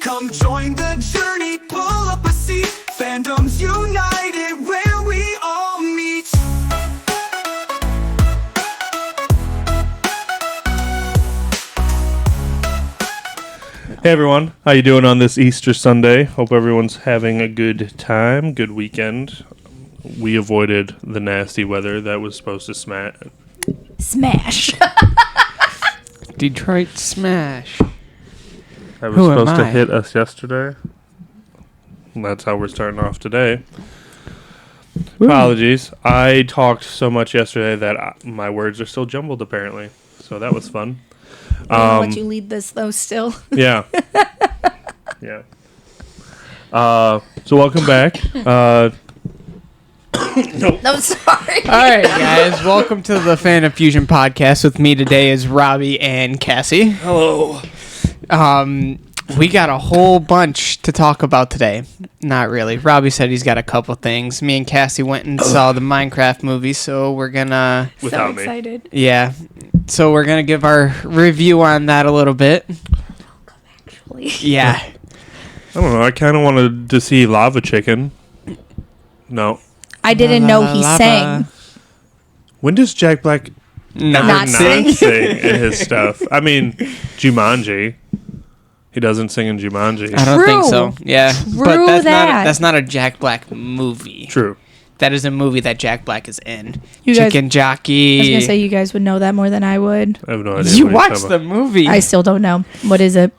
Come join the journey, pull up a seat. Fandoms united, where we all meet. Hey everyone, how you doing on this Easter Sunday? Hope everyone's having a good time, good weekend. We avoided the nasty weather that was supposed to Smash. Detroit Smash. That was Who am supposed to I? hit us yesterday. And that's how we're starting off today. Apologies. I talked so much yesterday that my words are still jumbled apparently. So that was fun. I'll let you lead this though still. Yeah. Yeah. So welcome back. I'm sorry. All right, guys. Welcome to the Fandom Fusion podcast. With me today is Robbie and Cassie. Hello. We got a whole bunch to talk about today. Not really. Robbie said he's got a couple things. Me and Cassie went and saw the Minecraft movie, so we're gonna... Without So me. excited. Yeah. So we're gonna give our review on that a little bit. Yeah. I don't know. I kind of wanted to see Lava Chicken. No. I didn't know he Lava. sang. When does Jack Black No. ever Not sing? sing in his stuff? I mean, Jumanji. He doesn't sing in Jumanji. I don't think True. so. Yeah. True But that. that's not a Jack Black movie. True. That is a movie that Jack Black is in. You guys- Chicken I was Jockey. gonna say you guys would know that more than I would. I have no idea. You what he's watched talking the movie. I still don't know. What is it?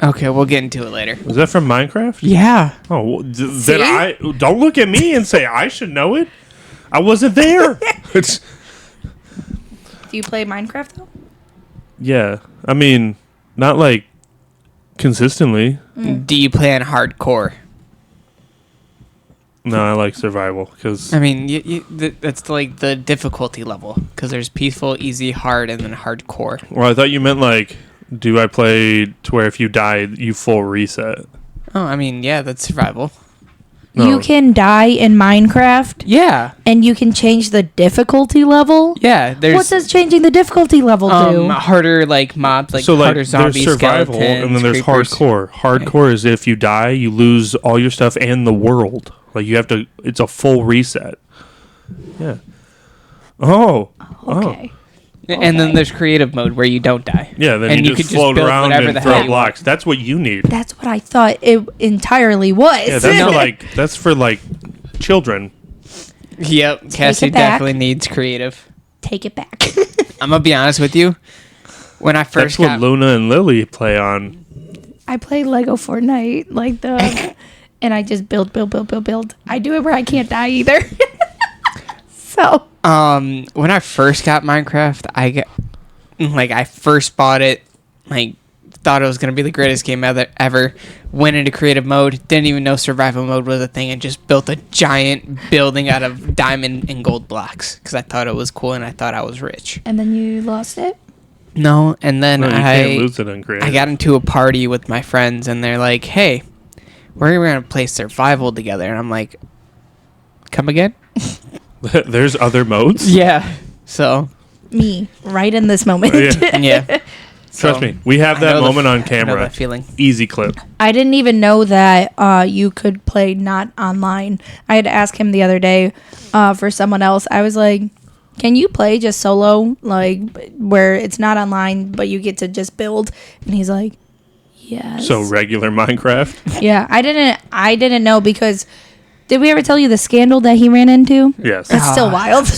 Okay, we'll get into it later. about. Is that from Minecraft? Yeah. Oh, well, then I don't look at me and say I should know it. I wasn't there. It's Do you play Minecraft though? yeah. I mean, not like consistently. Do you play on hardcore? No, I like survival because I mean, that's like the difficulty level because there's peaceful, easy, hard, and then hardcore. well, I thought you meant like, do I play to where if you die, you full reset? Oh, I mean, yeah, that's survival. No. You can die in Minecraft Yeah. and you can change the difficulty level. Yeah. There's What does changing the difficulty level do? harder like mobs, like So like harder zombies, there's survival skeletons, and then there's creepers. hardcore. Hardcore is if you die, you lose all your stuff and the world. Like you have to. It's a full reset. Yeah. Oh. Okay. And then there's creative mode where you don't die. Yeah. Then And you you just could just float build around whatever and the throw hell you blocks. That's what you need. That's what I thought it entirely was. Yeah. That's for like children. Yep. Cassie it back. definitely needs creative. Take it back. I'm gonna be honest with you. When I That's first what got Luna and Lily play on. I play Lego Fortnite, like and I just build. I do it where I can't die either. So when I first got Minecraft, I first bought it, like thought it was gonna be the greatest game ever. Went into creative mode, didn't even know survival mode was a thing, and just built a giant building out of diamond and gold blocks because I thought it was cool and I thought I was rich. and then you lost it. No, and then No, you can't lose it on creative. I got into a party with my friends and they're like, "Hey, we're gonna play survival together," and I'm like, "Come again?" There's other modes. Yeah. So Me right in this moment. Yeah. yeah. Trust So, me, we have I that know moment on I know camera. that feeling. Easy clip. I didn't even know that you could play not online. I had to ask him the other day for someone else. I was like, "Can you play just solo, like where it's not online, but you get to just build?" And he's like, "Yes." So regular Minecraft. Yeah, I didn't know because did we ever tell you the scandal that he ran into? Yes. That's still wild.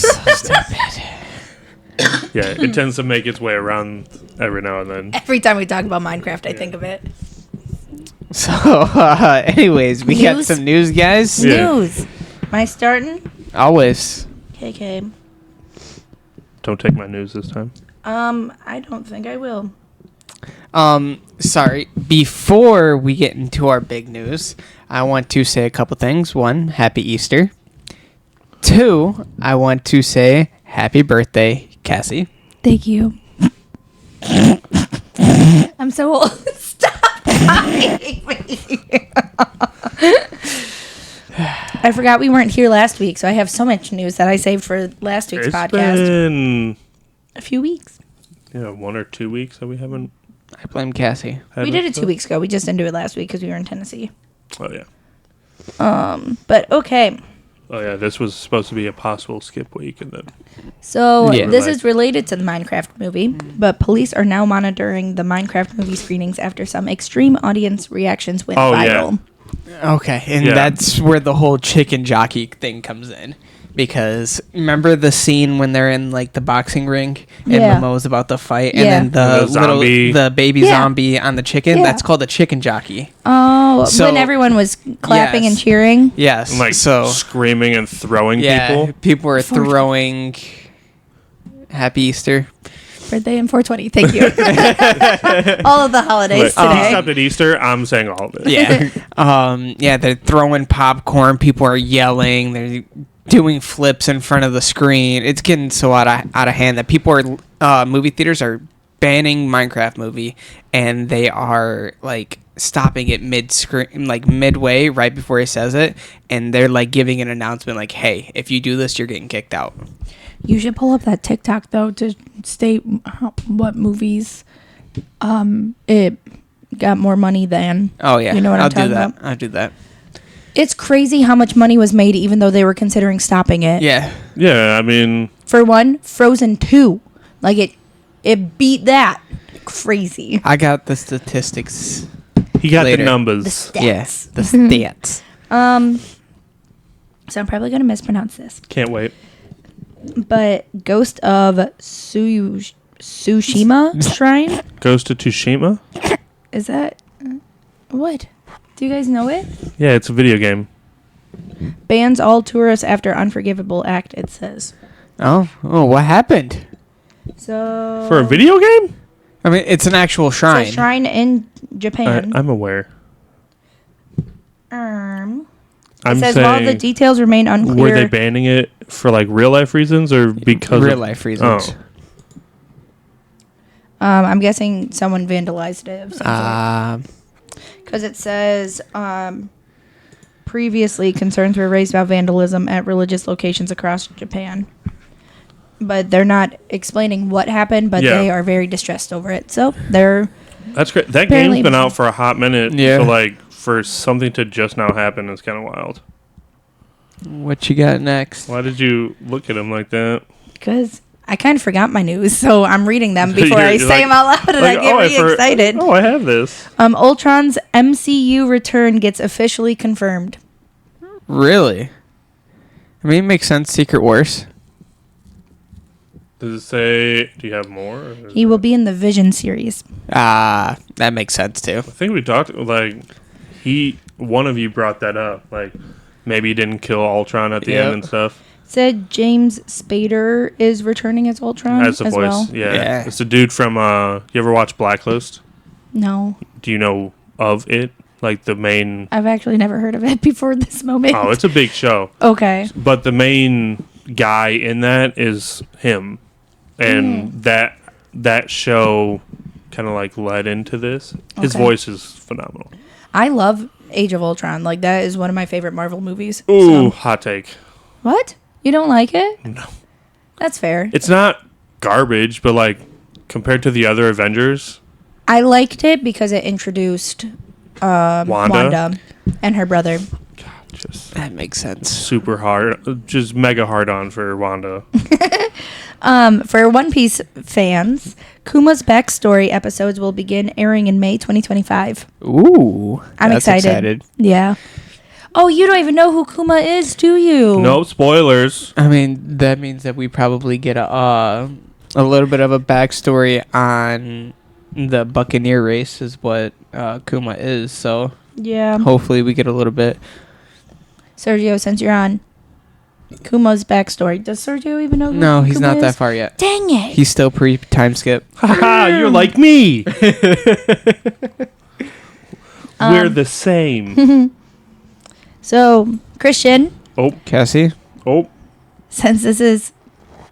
Yeah, it tends to make its way around every now and then. Every time we talk about Minecraft, I think of it. So, anyways, we got News? some news, guys. Yeah. News. Am I starting? Always. KK. Don't take my news this time. I don't think I will. Sorry. Before we get into our big news, I want to say a couple things. One, happy Easter. Two, I want to say happy birthday, Cassie. Thank you. I'm so old. Stop copying me. I forgot we weren't here last week, so I have so much news that I saved for last week's It's podcast. been A few weeks. 1 or 2 weeks that we haven't. I I blame Cassie. We did it 2 weeks ago. We just didn't do it last week because we were in Tennessee. Oh yeah. But okay. Oh yeah. This was supposed to be a possible skip week, and then So Yeah. this is related to the Minecraft movie, but police are now monitoring the Minecraft movie screenings after some extreme audience reactions went viral. Okay, and Yeah. that's where the whole chicken jockey thing comes in. Because remember the scene when they're in like the boxing ring and Yeah. Momo's about to fight, Yeah. and then The zombie. the baby Yeah. zombie on the chicken? Yeah. That's called a chicken jockey. Oh, So- when everyone was clapping Yes. and cheering. Yes, and, like so screaming and throwing yeah, people. are throwing Happy Easter. Birthday and 420. Thank you. All of the holidays Like, he today. stopped at Easter. I'm saying all of it. Yeah, yeah, they're throwing popcorn. People are yelling. They're doing flips in front of the screen. It's getting so out of hand that people are movie theaters are banning Minecraft movie, and they are like stopping it mid screen, like midway, right before he says it, and they're like giving an announcement like, "Hey, if you do this, you're getting kicked out." You should pull up that TikTok though to state what movies it got more money than. Oh yeah, You know what I'm talking about? I'll do that. It's crazy how much money was made even though they were considering stopping it. Yeah, Yeah. I mean, For one, Frozen 2. Like it beat that. Crazy. I got the statistics. he got Later. the numbers. Stats. Yes, the stats. So I'm probably going to mispronounce this. Can't wait. But Ghost of Tsushima Shrine? Ghost of Tsushima. Is that... What? Do you guys know it? Yeah, it's a video game. Bans all tourists after unforgivable act, it says. Oh, what happened? So... For a video game? I mean, it's an actual shrine. It's a shrine in Japan. I'm aware. It I'm says while the saying, details remain unclear... were they banning it for like real life reasons or because Real of life reasons. Oh. I'm guessing someone vandalized it. Of some sort. Because it says previously concerns were raised about vandalism at religious locations across Japan. But they're not explaining what happened, but Yeah. they are very distressed over it. So they're... That's great. That Apparently- game's been out for a hot minute. Yeah. So like for something to just now happen is kind of wild. What you got next? Why did you look at him like that? Because I kind of forgot my news, so I'm reading them before You're I say like- them out loud, and like, I get really excited. Oh, I have this. Ultron's MCU return gets officially confirmed. Really? I mean, it makes sense. Secret Wars. Does it say? Do you have more? Or is He will be in the Vision series. That makes sense too. I think we talked like one of you brought that up. Like maybe he didn't kill Ultron at the Yep. end and stuff. Said James Spader is returning as Ultron As the voice, well. yeah. It's the dude from. You ever watch Blacklist? No, Do you know of it? Like the main. I've actually never heard of it before this moment. Oh, it's a big show. Okay. But the main guy in that is him, and that show kind of like led into this. His Okay. voice is phenomenal. I love Age of Ultron. Like, that is one of my favorite Marvel movies. Ooh, So- hot take. What? You don't like it? No, That's fair. it's not garbage, but like compared to the other Avengers, I liked it because it introduced Wanda and her brother. just That makes sense. super hard, just mega hard on for Wanda. For One Piece fans, Kuma's backstory episodes will begin airing in May 2025. Ooh, I'm that's excited. Yeah. Oh, you don't even know who Kuma is, do you? No spoilers. I mean, that means that we probably get a little bit of a backstory on the Buccaneer race, is what Kuma is. So Yeah. hopefully we get a little bit. Sergio, since you're on, Kuma's backstory. Does Sergio even know who No, he's Kuma not is? that far yet. Dang it. He's still pre-time skip. Haha, you're like me. We're the same. So, Christian, Oh, Cassie? oh. since this is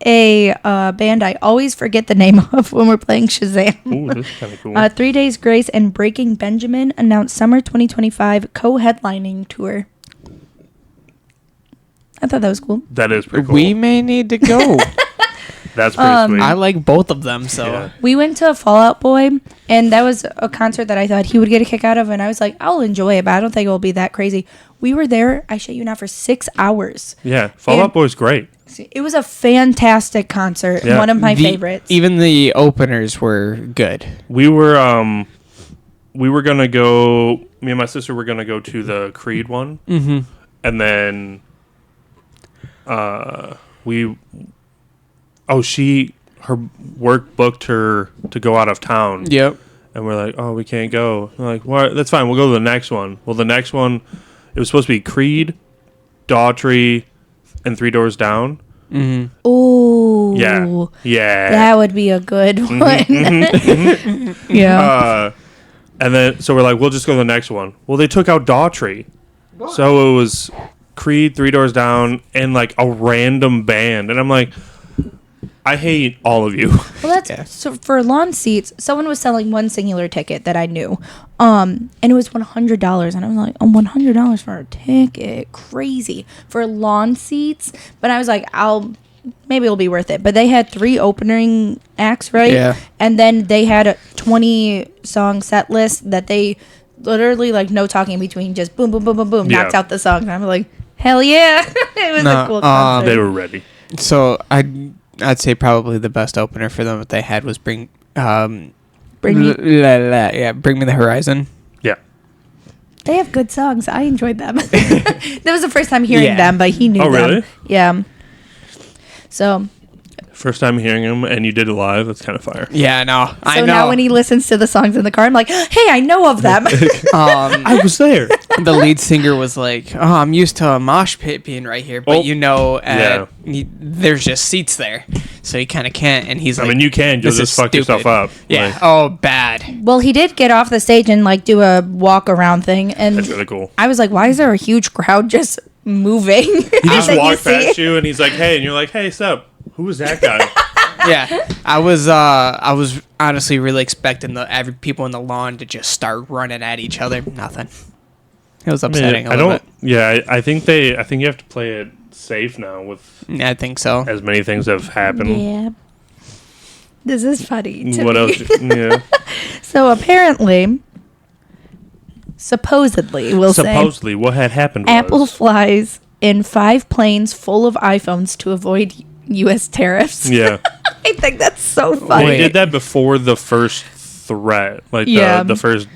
a band I always forget the name of when we're playing Shazam. Ooh, this is kind of cool. 3 Days Grace and Breaking Benjamin announced summer 2025 co-headlining tour. I thought that was cool. That is pretty cool. We may need to go. That's pretty sweet. I like both of them, so. Yeah. We went to Fall Out Boy, and that was a concert that I thought he would get a kick out of, and I was like, I'll enjoy it, but I don't think it will be that crazy. We were there, I shit you not, for 6 hours. Yeah, Fall Out Boy's great. It was a fantastic concert. Yeah. One of my favorites. Even the openers were good. We were gonna go. Me and my sister were gonna go to the Creed one, and then her work booked her to go out of town. Yep. And we're like, oh, we can't go. We're like, what? That's fine. We'll go to the next one. Well, the next one, it was supposed to be Creed, Daughtry, and Three Doors Down. Ooh. Yeah. That would be a good one. Yeah. And then, so we're like, we'll just go to the next one. Well, they took out Daughtry. So it was Creed, Three Doors Down, and like a random band. And I'm like, I hate all of you. Well, that's so for lawn seats. Someone was selling one singular ticket that I knew, and it was $100. And I was like, oh, $100 for a ticket, crazy for lawn seats. But I was like, maybe it'll be worth it. But they had 3 opening acts, right? Yeah. And then they had a 20-song set list that they literally, like, no talking in between, just boom, boom, boom, boom, boom, knocked out the songs. And I'm like, hell yeah. It was a cool concert. They were ready. So I'd say probably the best opener for them that they had was Bring Me the Horizon. Yeah. They have good songs. I enjoyed them. That was the first time hearing them, but he knew them. Oh, really? Yeah. So First time hearing him, and you did it live. That's kind of fire. Yeah, no. I so know. now when he listens to the songs in the car, I'm like, hey, I know of them. I was there. The lead singer was like, "Oh, I'm used to a mosh pit being right here, but there's just seats there, so you kind of can't." And he's like, I mean, you can. You'll "This just is fuck yourself stupid." up. Yeah. Like, Oh, bad. Well, he did get off the stage and like do a walk around thing, and that's really cool. I was like, why is there a huge crowd just moving? He just walked past you, and he's like, "Hey," and you're like, "Hey, sup? Who was that guy?" Yeah, I was honestly really expecting every people in the lawn to just start running at each other. Nothing. It was upsetting. I don't. Yeah, I think you have to play it safe now with. I think so. As many things have happened. Yeah. This is funny. To What me. else? Yeah. So apparently, supposedly, Supposedly, what had happened Apple was flies in 5 planes full of iPhones to avoid U.S. tariffs. Yeah. I think that's so funny. They did that before the first threat, like the first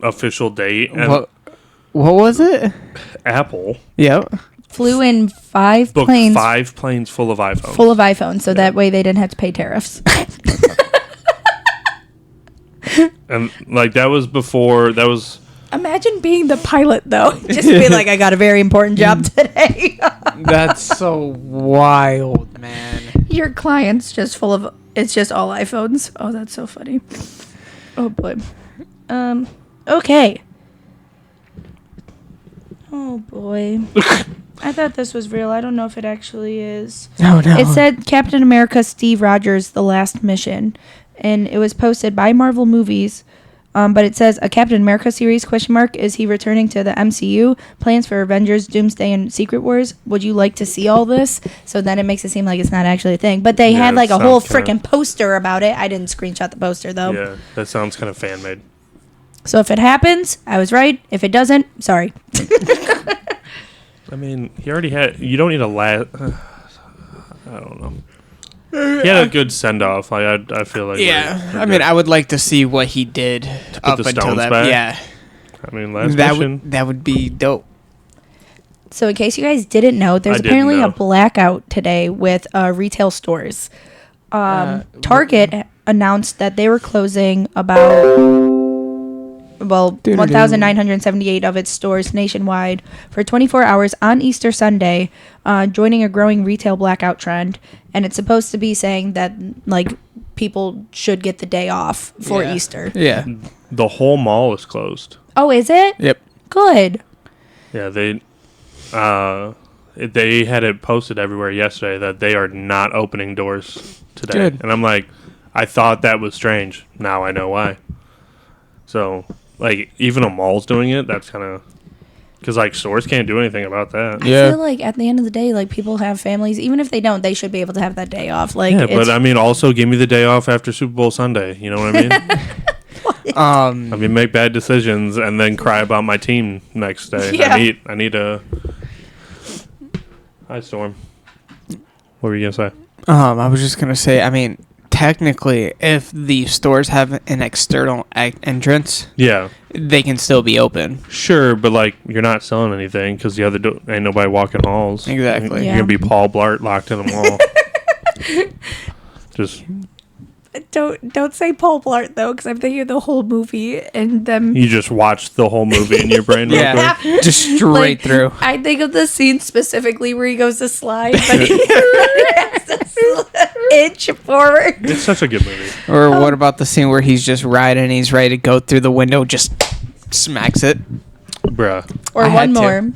official date. And What was it? Apple Yep. Flew in 5 booked planes 5 planes full of iPhones. full of iPhones, so that way they didn't have to pay tariffs. And like that was before that was. Imagine being the pilot, though. Just be like, I got a very important job today. That's so wild, man. Your client's just full of, it's just all iPhones. Oh, that's so funny. Oh, boy. Okay. Oh, boy. I thought this was real. I don't know if it actually is. No. It said Captain America Steve Rogers, The Last Mission. And it was posted by Marvel Movies. But it says a Captain America series ? Is he returning to the MCU? Plans for Avengers, Doomsday, and Secret Wars. Would you like to see all this? So then it makes it seem like it's not actually a thing. But they had like a whole freaking poster about it. I didn't screenshot the poster though. Yeah, that sounds kind of fan made. So if it happens, I was right. If it doesn't, sorry. I mean, he already had. You don't need a I don't know. He had a good send off. Like I feel like. Yeah, we're I mean, good. I would like to see what he did up the until stones that. back? Yeah, I mean, last mission. that would be dope. So in case you guys didn't know, there's I didn't apparently know. a blackout today with retail stores. Target announced that they were closing about 1,978 of its stores nationwide for 24 hours on Easter Sunday, joining a growing retail blackout trend. And it's supposed to be saying that like people should get the day off for Easter. Yeah. The whole mall is closed. Oh, is it? Yep. Good. Yeah, they had it posted everywhere yesterday that they are not opening doors today. Good. And I'm like, I thought that was strange. Now I know why. So, like, even a mall's doing it. That's kind of. Because, like, stores can't do anything about that. I feel like at the end of the day, like, people have families. Even if they don't, they should be able to have that day off. Like, Yeah, but I mean, also give me the day off after Super Bowl Sunday. You know what I mean? I mean, make bad decisions and then cry about my team next day. Yeah. I need a... Hi, Storm. What were you going to say? I was just gonna say, I mean, technically, if the stores have an external entrance, Yeah. they can still be open. Sure, but, like, you're not selling anything because the other ain't nobody walking halls. Exactly. Yeah. You're going to be Paul Blart locked in a mall. Just... don't say Paul Blart though, because I'm thinking of the whole movie and them. You just watched the whole movie in your brain real Yeah, quick? just straight through. I think of the scene specifically where he goes to slide, but he has to inch forward. It's such a good movie. Or what about the scene where he's just riding, he's ready to go through the window, just smacks it. Bruh. Or I one had to. more,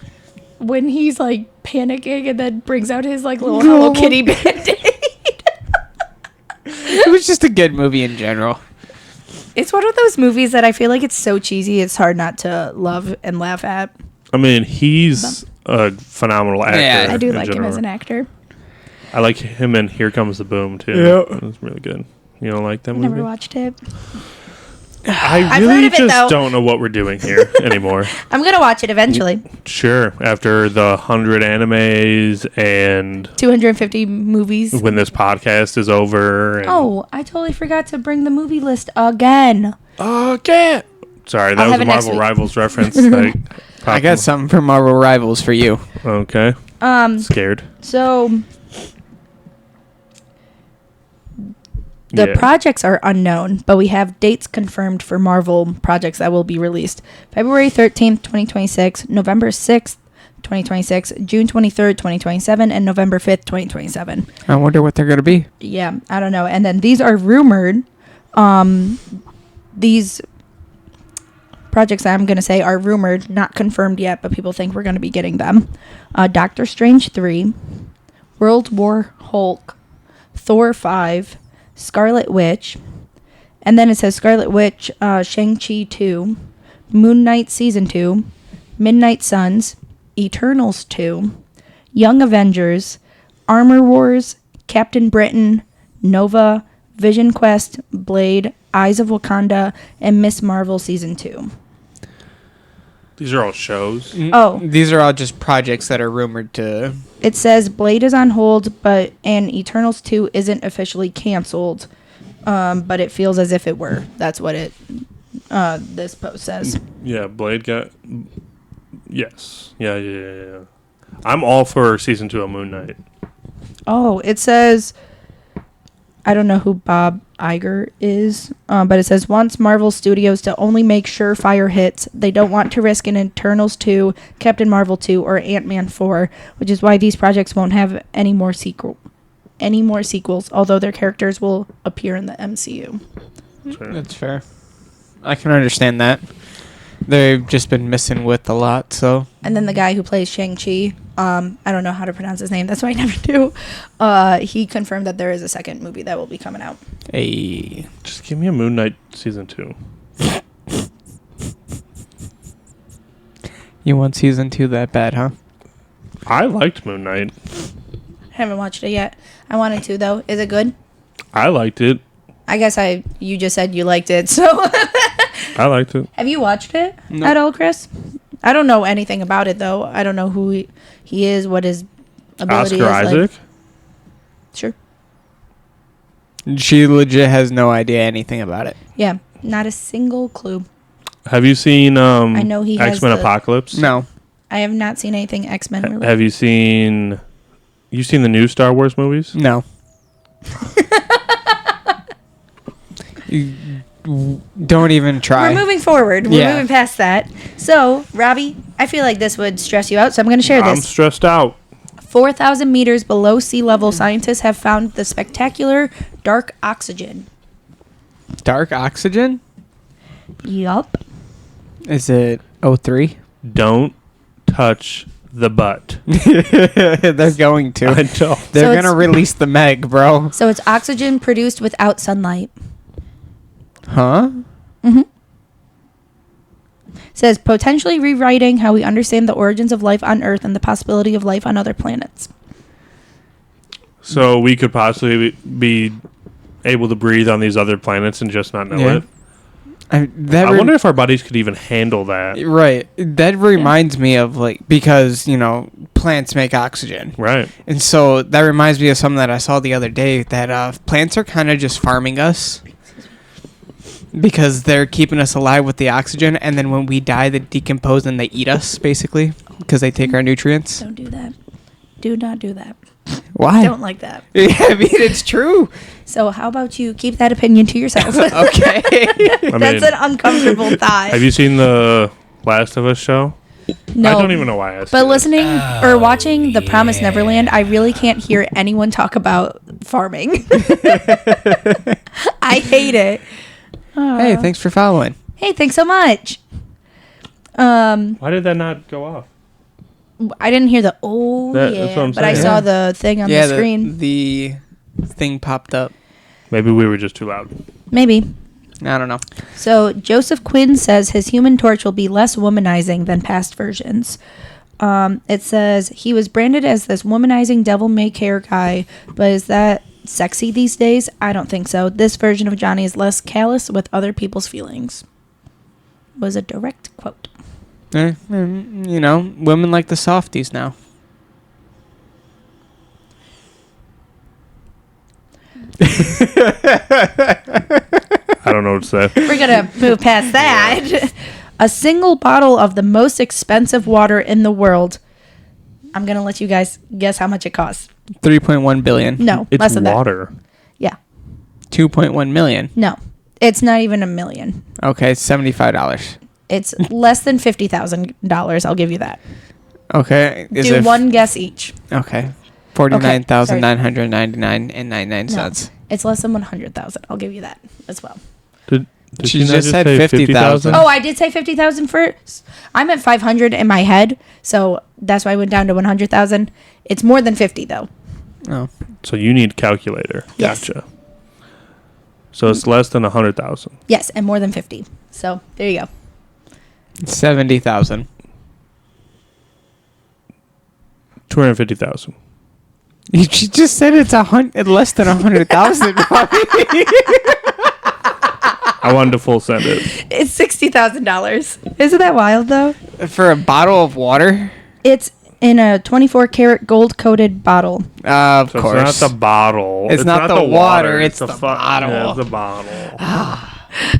when he's like panicking and then brings out his like little Hello Kitty band-aid. It was just a good movie in general. It's one of those movies that I feel like it's so cheesy, it's hard not to love and laugh at. I mean, he's a phenomenal actor. Yeah. I do in like him general. as an actor. I like him in Here Comes the Boom, too. Yeah. It's really good. You don't like that I've movie? never watched it. I I've really heard of it, just though. don't know what we're doing here anymore. I'm gonna watch it eventually. Sure. After the 100 animes and 250 movies. when this podcast is over. And Oh, I totally forgot to bring the movie list again. Okay. Sorry, that I'll was have a it next Marvel week. Rivals reference. That I got something for Marvel Rivals for you. Okay. Scared. So the Yeah. projects are unknown, but we have dates confirmed for Marvel projects that will be released. February 13th, 2026, November 6th, 2026, June 23rd, 2027, and November 5th, 2027. I wonder what they're going to be. Yeah, I don't know. And then these are rumored. These projects I'm going to say are rumored, not confirmed yet, but people think we're going to be getting them. Doctor Strange 3, World War Hulk, Thor 5, Scarlet Witch, and then it says Scarlet Witch, Shang-Chi 2, Moon Knight Season 2, Midnight Suns, Eternals 2, Young Avengers, Armor Wars, Captain Britain, Nova, Vision Quest, Blade, Eyes of Wakanda, and Miss Marvel Season 2. These are all shows. Oh. These are all just projects that are rumored to... It says Blade is on hold, and Eternals 2 isn't officially canceled, but it feels as if it were. That's what this post says. Yeah, Blade got... Yes. Yeah. I'm all for Season 2 of Moon Knight. Oh, it says... I don't know who Bob Iger is, but it says wants Marvel Studios to only make surefire hits. They don't want to risk an Eternals 2, Captain Marvel 2, or Ant-Man 4, which is why these projects won't have any more sequels, although their characters will appear in the MCU. Sure. That's fair. I can understand that. They've just been missing with a lot, so... And then the guy who plays Shang-Chi, I don't know how to pronounce his name, that's why I never do. He confirmed that there is a second movie that will be coming out. Hey. Just give me a Moon Knight Season 2. You want Season 2 that bad, huh? I liked Moon Knight. Haven't watched it yet. I wanted to, though. Is it good? I liked it. I guess you just said you liked it, so... I liked it. Have you watched it No. at all, Chris? I don't know anything about it, though. I don't know who he is, what his ability Oscar is. Isaac? Sure. She legit has no idea anything about it. Yeah, not a single clue. Have you seen I know he has X-Men the- Apocalypse? No. I have not seen anything X-Men related. Have you seen... You've seen the new Star Wars movies? No. You don't even try. We're moving forward. We're Yeah. moving past that. So, Robbie, I feel like this would stress you out, so I'm going to share I'm this. stressed out. 4,000 meters below sea level, scientists have found the spectacular dark oxygen. Dark oxygen? Yup. Is it O3? Don't touch the butt. They're going to. I know. They're So going it's- to release the Meg, bro. So it's oxygen produced without sunlight. Huh? says potentially rewriting how we understand the origins of life on Earth and the possibility of life on other planets. So we could possibly be able to breathe on these other planets and just not know Yeah. it. I wonder if our bodies could even handle that. Right. That reminds me of because, plants make oxygen. Right. And so that reminds me of something that I saw the other day that plants are kind of just farming us because they're keeping us alive with the oxygen. And then when we die, they decompose and they eat us basically because they take our nutrients. Don't do that. Do not do that. Why? Don't like that. Yeah, I mean, it's true. So how about you keep that opinion to yourself? Okay. That's an uncomfortable thought. Have you seen the Last of Us show? No. I don't even know why I asked. But listening or watching The Promised Neverland, I really can't hear anyone talk about farming. I hate it. Hey, thanks for following. Hey, thanks so much. Why did that not go off? I didn't hear the That's what I'm but I saying. saw the thing on the screen. The thing popped up. Maybe we were just too loud. Maybe. I don't know. So Joseph Quinn says his Human Torch will be less womanizing than past versions. It says he was branded as this womanizing devil may care guy, but is that sexy these days? I don't think so. This version of Johnny is less callous with other people's feelings. Was a direct quote. Women like the softies now. I don't know what to say. We're going to move past that. A single bottle of the most expensive water in the world. I'm going to let you guys guess how much it costs. 3.1 billion. No, It's less than water. that. Yeah. 2.1 million. No. It's not even $1 million. Okay, $75. It's less than $50,000. I'll give you that. Okay. Do one guess each. Okay. 49,999.99 It's less than 100,000. I'll give you that as well. Did She not just said say 50,000. Oh, I did say 50,000 first. I'm at 500 in my head, so that's why I went down to 100,000. It's more than 50 though. Oh. So you need calculator. Yes. Gotcha. So it's less than 100,000. Yes, and more than 50. So there you go. 70,000. 250,000. You just said it's less than 100,000. I wanted to full send it. It's $60,000. Isn't that wild though? For a bottle of water? It's in a 24 karat gold coated bottle. Of So course. it's not the bottle. It's not the water, it's the bottle. bottle. Yeah, it's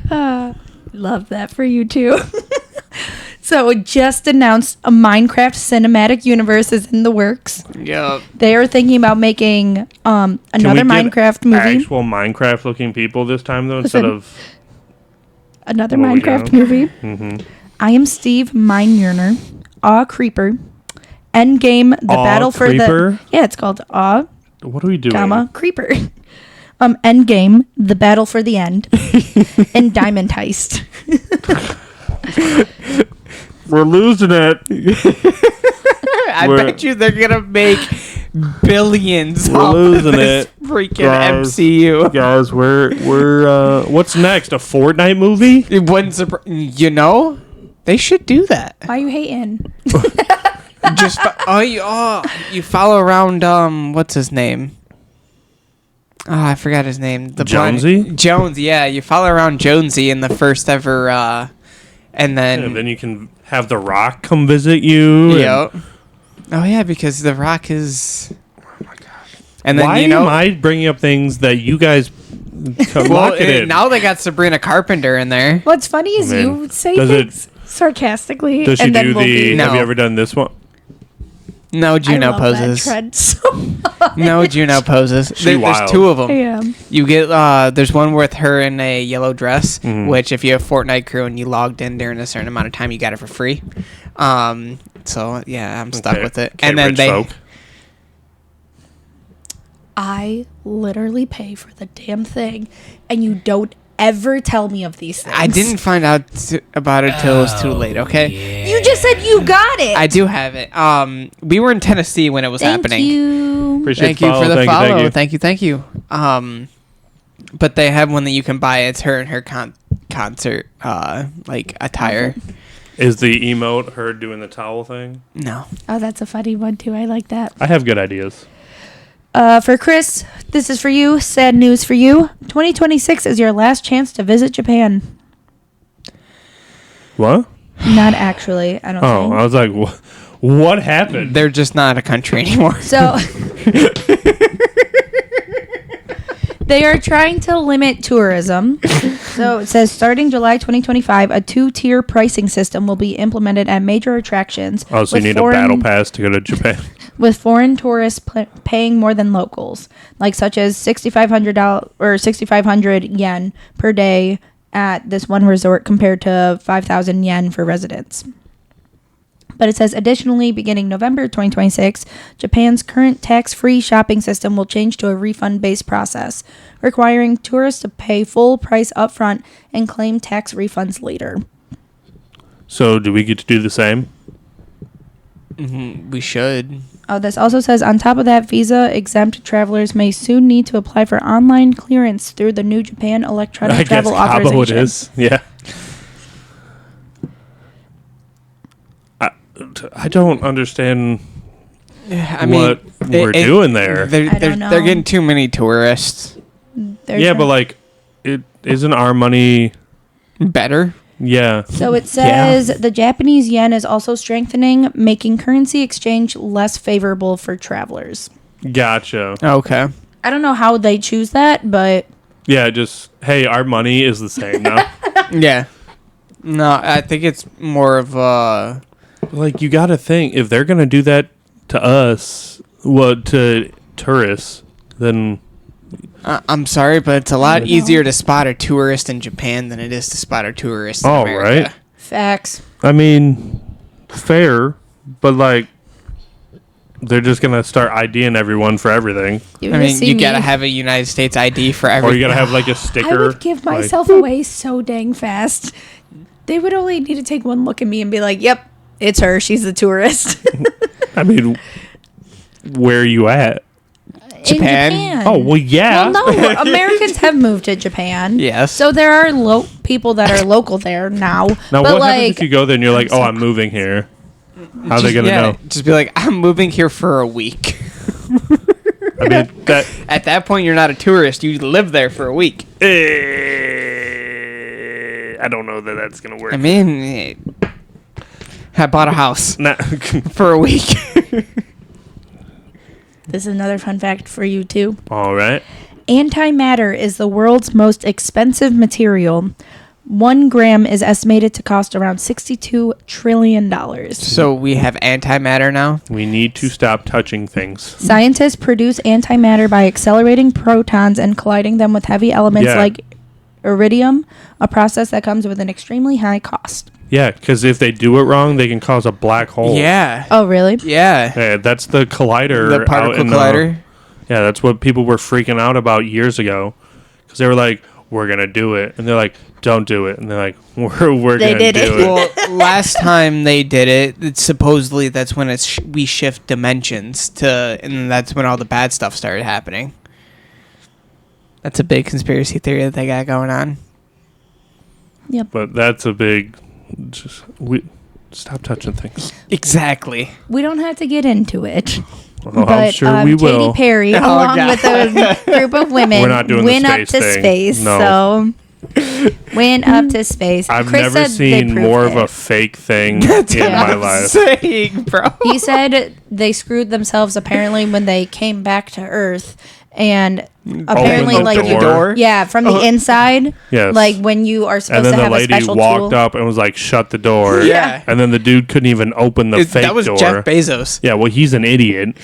the bottle. Love that for you too. So it just announced a Minecraft cinematic universe is in the works. Yep. They are thinking about making another Can we get Minecraft movie. Actual Minecraft looking people this time though, instead Listen. of Another What we Minecraft got? movie. Mhm. I am Steve Mineyearner. Aw Creeper. Endgame, the Aw battle for Creeper? the it's called Aw, what are we doing? comma, Creeper. Endgame, the battle for the end, and Diamond Heist. We're losing it. I bet you they're going to make billions We're off losing of this it, freaking guys. MCU. Guys, we're what's next? A Fortnite movie? It wouldn't they should do that. Why are you hating? Just you follow around what's his name? Oh, I forgot his name. The Jonesy? Jones, yeah. You follow around Jonesy in the first ever and then And then you can have The Rock come visit you. and- Yep. Oh yeah, because The Rock is. Oh my gosh. And then Why am I bringing up things that you guys lock it in? now they got Sabrina Carpenter in there. What's funny is Man, you say does things sarcastically, Does she and then do we'll the? be. No. Have you ever done this one? No, I Juno love poses. That trend so much. No, Juno poses. There's wild. two of them. Yeah. You get there's one with her in a yellow dress, Mhm. which if you have Fortnite crew and you logged in during a certain amount of time, you got it for free. So yeah, I'm stuck Okay. with it. Okay, And then rich folk. I literally pay for the damn thing, and you don't ever tell me of these things. I didn't find out about it till it was too late. Okay, You just said you got it. I do have it. We were in Tennessee when it was Thank happening. you. Appreciate Thank you for the Thank follow. you. Thank you. But they have one that you can buy. It's her and her concert like attire. Is the emote her doing the towel thing? No. Oh, that's a funny one too. I like that. I have good ideas. For Chris, this is for you. Sad news for you. 2026 is your last chance to visit Japan. What? Not actually, I don't Oh, think. I was like, what happened? They're just not a country anymore. So they are trying to limit tourism. So it says starting July 2025, a 2-tier pricing system will be implemented at major attractions. Oh, so you with need a battle pass to go to Japan. with foreign tourists paying more than locals, like such as $6,500 or 6,500 yen per day at this one resort compared to 5,000 yen for residents. But it says additionally, beginning November 2026, Japan's current tax-free shopping system will change to a refund-based process, requiring tourists to pay full price upfront and claim tax refunds later. So do we get to do the same? We should. Oh, this also says, on top of that, visa-exempt travelers may soon need to apply for online clearance through the new Japan Electronic I guess Travel Cabo Authorization. it is. Yeah. I don't understand I what we're doing there. I don't know. They're getting too many tourists. They're But like, it isn't our money. Better. Yeah. So it says the Japanese yen is also strengthening, making currency exchange less favorable for travelers. Gotcha. Okay. I don't know how they choose that, but Yeah, just, hey, our money is the same now. Yeah. No, I think it's more of Like, you got to think, if they're going to do that to us, to tourists, then I'm sorry, but it's a lot know. easier to spot a tourist in Japan than it is to spot a tourist in Oh, America. right. facts. I mean, fair, but like, they're just gonna start IDing everyone for everything, I mean, you gotta have a United States ID for or everything. you gotta have like a I sticker. would give like- myself away so dang fast. They would only need to take one look at me and be like, "Yep, it's her. She's the tourist." I mean, where are you at? Japan? Oh well, yeah. Well, no, Americans have moved to Japan. Yes. So there are people that are local there now. Now, but what like, happens if you go there and you're like, I'm "Oh, so I'm moving here"? How are they gonna yeah, know? Just be like, I'm moving here for a week. I mean, that. At that point, you're not a tourist. You live there for a week. I don't know that that's gonna work. I mean, I bought a house Nah. for a week. this is another fun fact for you too. All right. Antimatter is the world's most expensive material. 1 gram is estimated to cost around $62 trillion. So we have antimatter now. We need to stop touching things. Scientists produce antimatter by accelerating protons and colliding them with heavy elements Yeah. like iridium, a process that comes with an extremely high cost. Yeah, because if they do it wrong, they can cause a black hole. Yeah. Oh, really? Yeah. Yeah, that's the collider. The particle out in, collider. Yeah, that's what people were freaking out about years ago, because they were like, "We're gonna do it," and they're like, "Don't do it," and they're like, "We're They gonna did do it. it." Well, last time they did it, supposedly that's when we shift dimensions and that's when all the bad stuff started happening. That's a big conspiracy theory that they got going on. Yep. But that's a big. We stop touching things. Exactly. We don't have to get into it. Well, I'm But sure we will. Katy Perry, Oh, along God. with a group of women, We're not doing the went up space to thing. space. No. So went up to space. I've Chris never said they seen proved more of a it. fake thing in my life. Saying, bro. He said they screwed themselves apparently when they came back to Earth, and apparently Open the like door. yeah, from the inside, Yes. like when you are And supposed then to the have a lady special walked tool. up and was like, "Shut the door." Yeah. And then the dude couldn't even open the fake That was door. Jeff Bezos. Yeah, well, he's an idiot.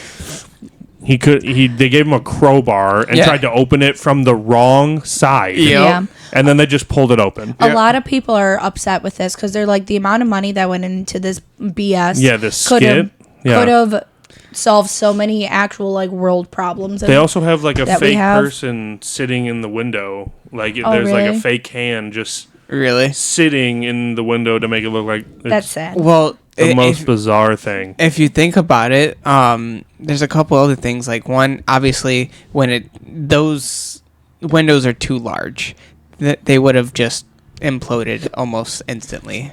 They gave him a crowbar and Yeah. tried to open it from the wrong side. Yep. Yeah. And then they just pulled it open. A lot of people are upset with this because they're like the amount of money that went into this BS. Yeah, this could skit. Yeah. could have solved so many actual like world problems. They also have like a that we fake have. person sitting in the window. Like Oh, there's like really? a fake hand just Really? sitting in the window to make it look like it's That's sad. Well, the most bizarre thing. if you think about it, there's a couple other things. Like one, obviously, when those windows are too large, that they would have just imploded almost instantly.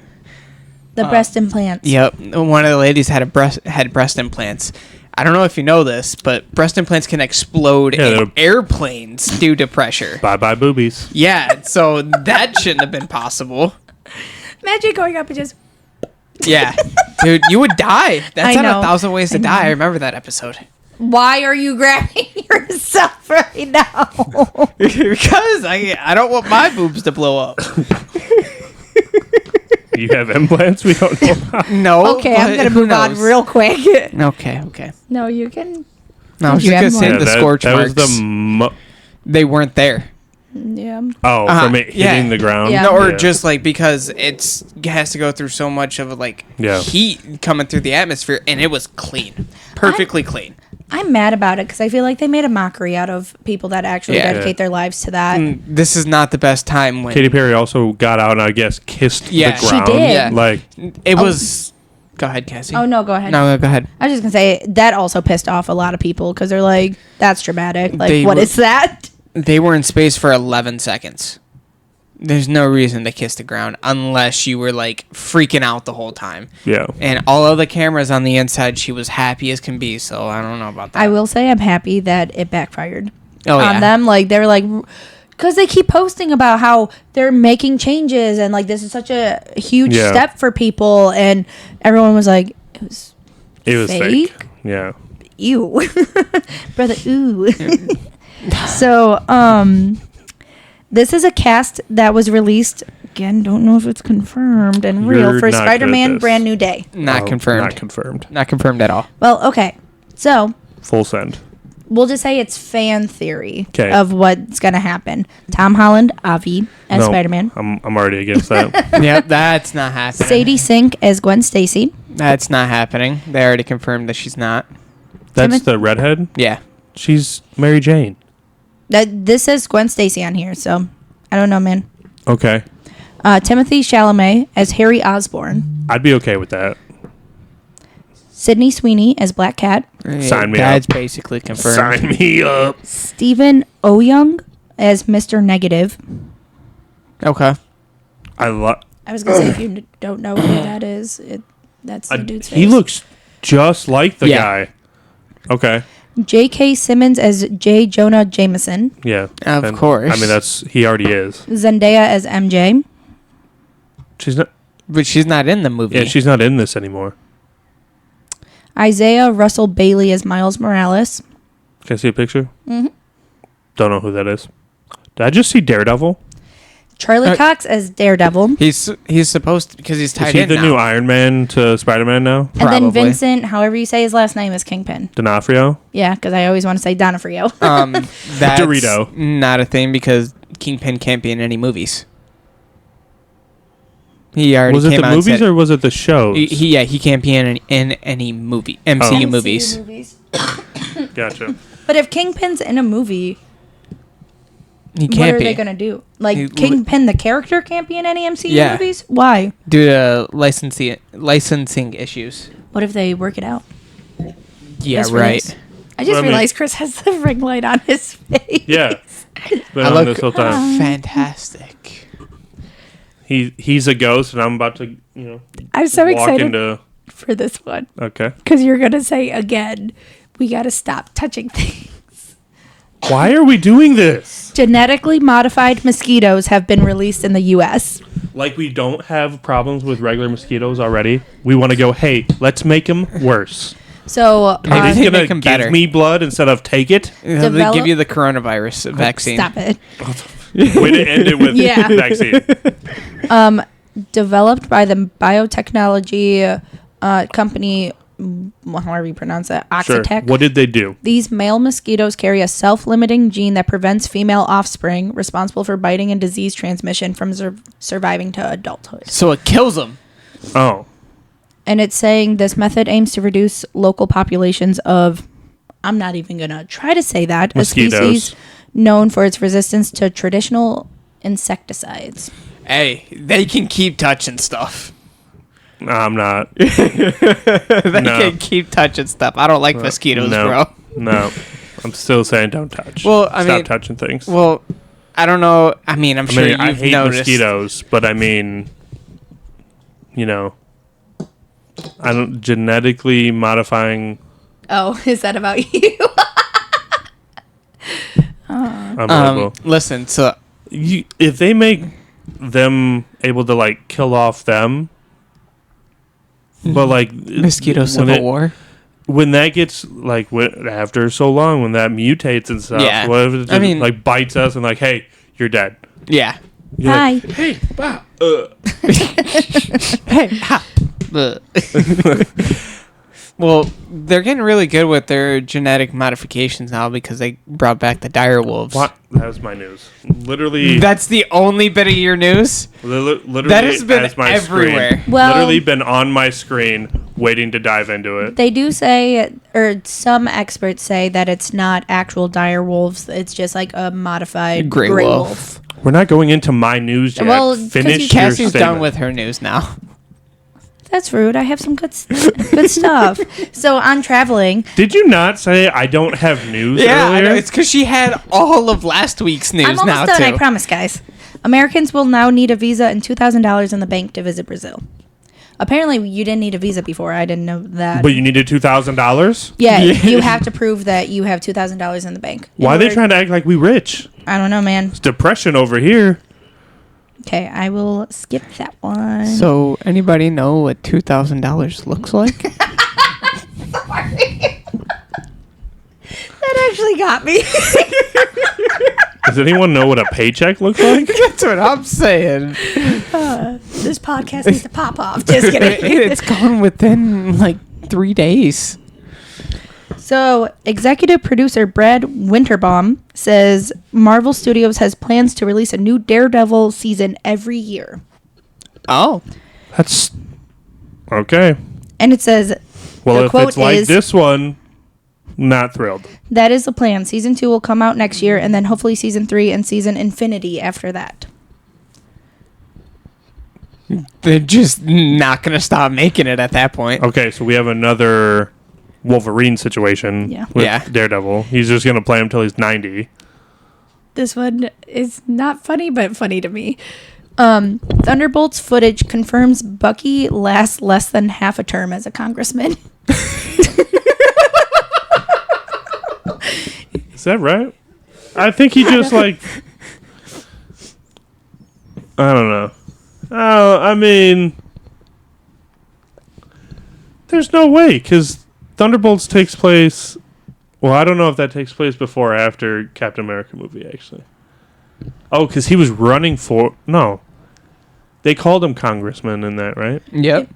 The breast implants. Yep, one of the ladies had breast implants. I don't know if you know this, but breast implants can explode in airplanes due to pressure. Bye boobies. Yeah, so that shouldn't have been possible. Imagine going up and just. Yeah, dude, you would die. That's I not know. 1,000 Ways to I Die. know. I remember that episode. Why are you grabbing yourself right now? Because I don't want my boobs to blow up. You have implants? We don't know about. No. Okay, I'm but gonna who move on knows? real quick. Okay. No, you can. No, I was You just have gonna say more. the scorch that marks. was the They weren't there. Yeah. from it hitting yeah. the ground. Yeah. No, or Yeah. just like because it has to go through so much of heat coming through the atmosphere, and it was clean, perfectly clean. I'm mad about it because I feel like they made a mockery out of people that actually Yeah. dedicate their lives to that. This is not the best time when Katy Perry also got out and I guess kissed Yeah. the She ground. did. Yeah. Like it was. Go ahead, Cassie. Oh no, go ahead. No, go ahead. I was just gonna say that also pissed off a lot of people because they're like, "That's dramatic. Like, They what were- is that?" They were in space for 11 seconds. There's no reason to kiss the ground unless you were like freaking out the whole time. yeah. And all of the cameras on the inside, she was happy as can be. So I don't know about that. I will say I'm happy that it backfired Oh, on yeah. them. Like they were like, because they keep posting about how they're making changes and like this is such a huge Yeah. step for people, and everyone was like, "It was Fake. fake? Yeah. Ew, brother, ooh." So, this is a cast that was released. Again, don't know if it's confirmed and real You're for not good at Spider-Man: this. Brand New Day. Not Oh, confirmed. Not confirmed. Not confirmed at all. Well, okay, so Full send. we'll just say it's fan theory 'Kay. of what's gonna happen. Tom Holland, Avi as No, Spider-Man. I'm already against that. Yep, that's not happening. Sadie Sink as Gwen Stacy. That's not happening. They already confirmed that she's not. That's Timothy- the redhead. Yeah. She's Mary Jane. This says Gwen Stacy on here, so I don't know, man. Okay. Timothy Chalamet as Harry Osborn. I'd be okay with that. Sydney Sweeney as Black Cat. Sign me That's up. basically confirmed. Sign me up. Stephen Oyoung as Mr. Negative. Okay. I love. I was gonna say if you don't know who that is, that's the dude's He face. looks just like the Yeah. guy. Okay. J.K. Simmons as J. Jonah Jameson. Yeah. Of course. I mean, he already is. Zendaya as MJ. She's not. But she's not in the movie. Yeah, she's not in this anymore. Isaiah Russell Bailey as Miles Morales. Can I see a picture? Mm-hmm. Don't know who that is. Did I just see Daredevil? Charlie Cox as Daredevil. He's supposed to, because he's tied Is he in the now. new Iron Man to Spider-Man now? And then Probably. Vincent, however you say his last name, is Kingpin. D'Onofrio? Yeah, because I always want to say Donofrio. That's Dorito. not a thing because Kingpin can't be in any movies. He already Was it came the out and movies said- or was it the shows? he can't be in any movie MCU Oh. movies. Gotcha. But if Kingpin's in a movie, He what can't are be they going to do? Like, He- Kingpin, the character, can't be in any MCU Yeah. movies? Why? due to licensing issues. What if they work it out? Yeah, Just for right. this? I just Well, I mean- realized Chris has the ring light on his face. Yeah. It's been I on look this whole time. fantastic. He's a ghost, and I'm about to, I'm so walk excited into. for this one Okay. because you're going to say again, we got to stop touching things. Why are we doing this? Genetically modified mosquitoes have been released in the U.S. Like we don't have problems with regular mosquitoes already. We want to go. Hey, let's make them worse. So, Are they They gonna make 'em give better. me blood instead of take it? They Develop- give you the coronavirus vaccine. stop it. Way to end it with Yeah. vaccine. Developed by the biotechnology company, however you pronounce it, Sure. Oxitec. What did they do? These male mosquitoes carry a self-limiting gene that prevents female offspring responsible for biting and disease transmission from surviving to adulthood. So it kills them. Oh, And it's saying this method aims to reduce local populations of, I'm not even going to try to say that, a Mosquitoes. species known for its resistance to traditional insecticides. Hey, they can keep touching stuff. no, I'm not. They No. can keep touching stuff. I don't like mosquitoes, no, bro. No, I'm still saying don't touch. Well, I Stop mean- touching things. Well, I don't know. I mean, I'm sure I you've hate noticed. mosquitoes, but I mean, I don't genetically modifying. Oh, is that about you? Unbelievable. Listen, so If they make them able to like kill off them, but like mosquito when civil war. when that gets like after so long, when that mutates and stuff, Yeah. what if it just, I mean- like bites us and like, hey, you're dead. Yeah. You're Hi. like, hey, bah, Hey, ha. Well, they're getting really good with their genetic modifications now because they brought back the dire wolves. What? That was my news. Literally, That's the only bit of your news? literally That has been as my everywhere. Screen. Well- Literally been on my screen waiting to dive into it. They do say, or some experts say, that it's not actual dire wolves. It's just like a modified Grey gray wolf. We're not going into my news yet. Well, 'cause Finish you- your Cassie's statement. done with her news now. That's rude. I have some good stuff. So on traveling, Did you not say I don't have news Yeah, I earlier? know. It's because she had all of last week's news I'm now, almost done. too. I promise, guys. Americans will now need a visa and $2,000 in the bank to visit Brazil. Apparently, you didn't need a visa before. I didn't know that. But you needed $2,000? yeah, Yeah. you have to prove that you have $2,000 in the bank. Why are they trying to act like we rich? I don't know, man. It's depression over here. Okay, I will skip that one. So, anybody know what $2,000 looks like? That actually got me. Does anyone know what a paycheck looks like? That's what I'm saying. This podcast needs to pop off. Just kidding. It's gone within like 3 days. So, executive producer Brad Winterbaum says Marvel Studios has plans to release a new Daredevil season every year. Oh. That's okay. And it says, Well, The if quote it's like is- this one, not thrilled. that is the plan. Season 2 will come out next year, and then hopefully Season 3 and Season Infinity after that. They're just not going to stop making it at that point. Okay, so we have another Wolverine situation Yeah. with Yeah. Daredevil. He's just going to play him till he's 90. This one is not funny, but funny to me. Thunderbolts footage confirms Bucky lasts less than half a term as a congressman. Is that right? I think he just like... I don't know. Oh, I mean... There's no way, because Thunderbolts takes place... Well, I don't know if that takes place before or after Captain America movie, actually. Oh, because he was running for... No. They called him congressman in that, right? Yep.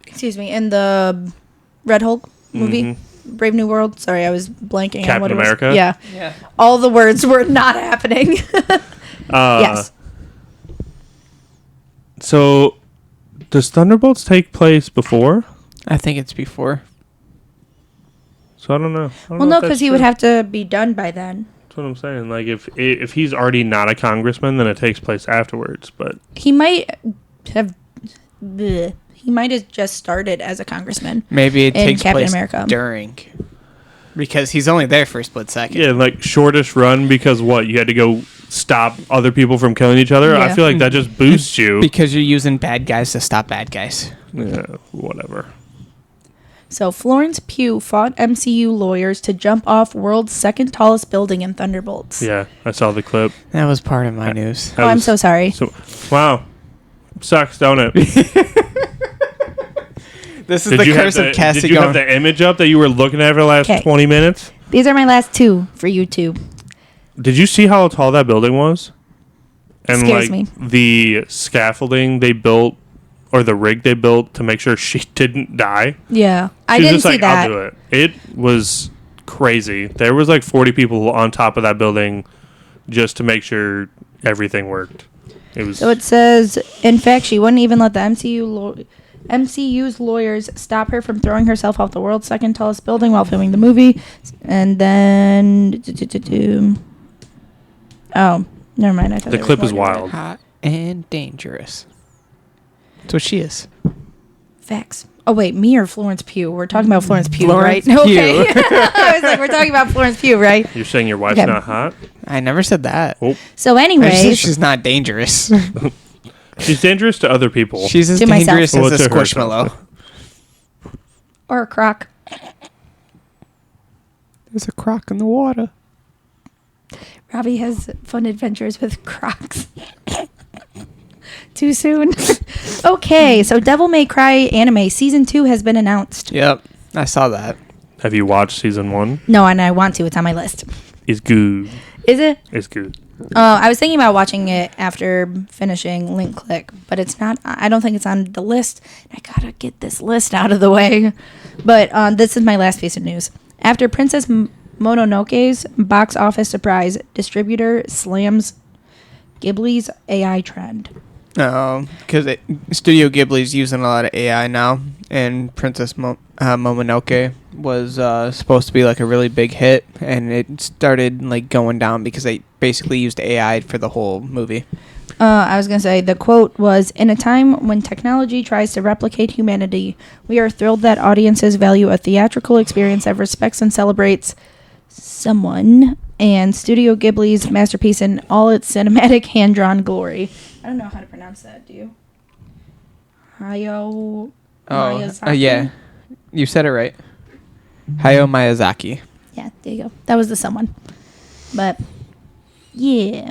Excuse me, in the Red Hulk movie, Brave New World. Sorry, I was blanking on Captain what it was. America? Yeah. Yeah. All the words were not happening. Yes. So, does Thunderbolts take place before? I think it's before. So I don't know. Well, no, because he would have to be done by then. That's what I'm saying. Like, if he's already not a congressman, then it takes place afterwards. But He might have. Bleh. He might have just started as a congressman. Maybe it In takes Captain place America. during. Because he's only there for a split second. yeah, like shortest run because what you had to go stop other people from killing each other. I Yeah. feel like that just boosts you. Because you're using bad guys to stop bad guys. Yeah, whatever. So Florence Pugh fought MCU lawyers to jump off world's second tallest building in Thunderbolts. Yeah, I saw the clip. That was part of my news. That Oh, I'm was- so sorry. So, wow, sucks, don't it? This is the curse of Cassie Did you have going. the image up that you were looking at for the last 'Kay. 20 minutes? These are my last two for YouTube. Did you see how tall that building was? And Scares like me. the scaffolding they built or the rig they built to make sure she didn't die. Yeah, I She was didn't just see like, that. I'll do it. It was crazy. There was like 40 people on top of that building just to make sure everything worked. It was So it says, in fact, she wouldn't even let the MCU's lawyers stop her from throwing herself off the world's second tallest building while filming the movie. And then, oh, never mind. I thought the there was clip more is to it. wild. Hot and dangerous. That's what she is. Facts. Oh wait, me or Florence Pugh? We're talking about Florence Pugh, Florence right? Pugh. Okay. I was like, we're talking about Florence Pugh, right? You're saying your wife's Okay. not hot? I never said that. Oh, So, I just said anyways, she's not dangerous. she's dangerous to other people. She's as To myself. dangerous Well, as a to herself. squishmallow. Or a croc. There's a croc in the water. Robbie has fun adventures with crocs. Too soon. Okay, so Devil May Cry anime season 2 has been announced. Yep, I saw that. Have you watched season 1? No, and I want to. It's on my list. It's good. Is it? It's good. I was thinking about watching it after finishing Link Click, but it's not. I don't think it's on the list. I gotta get this list out of the way. But this is my last piece of news. After Princess Mononoke's box office surprise, distributor slams Ghibli's AI trend. Because Studio Ghibli's using a lot of AI now, and Princess Momonoke was supposed to be like a really big hit, and it started like going down because they basically used AI for the whole movie. I was going to say, the quote was, "In a time when technology tries to replicate humanity, we are thrilled that audiences value a theatrical experience that respects and celebrates someone, and Studio Ghibli's masterpiece in all its cinematic hand-drawn glory." I don't know how to pronounce that, do you? Hayao Miyazaki? Yeah. You said it right. Hayao Miyazaki. Yeah, there you go. That was the someone. But, yeah.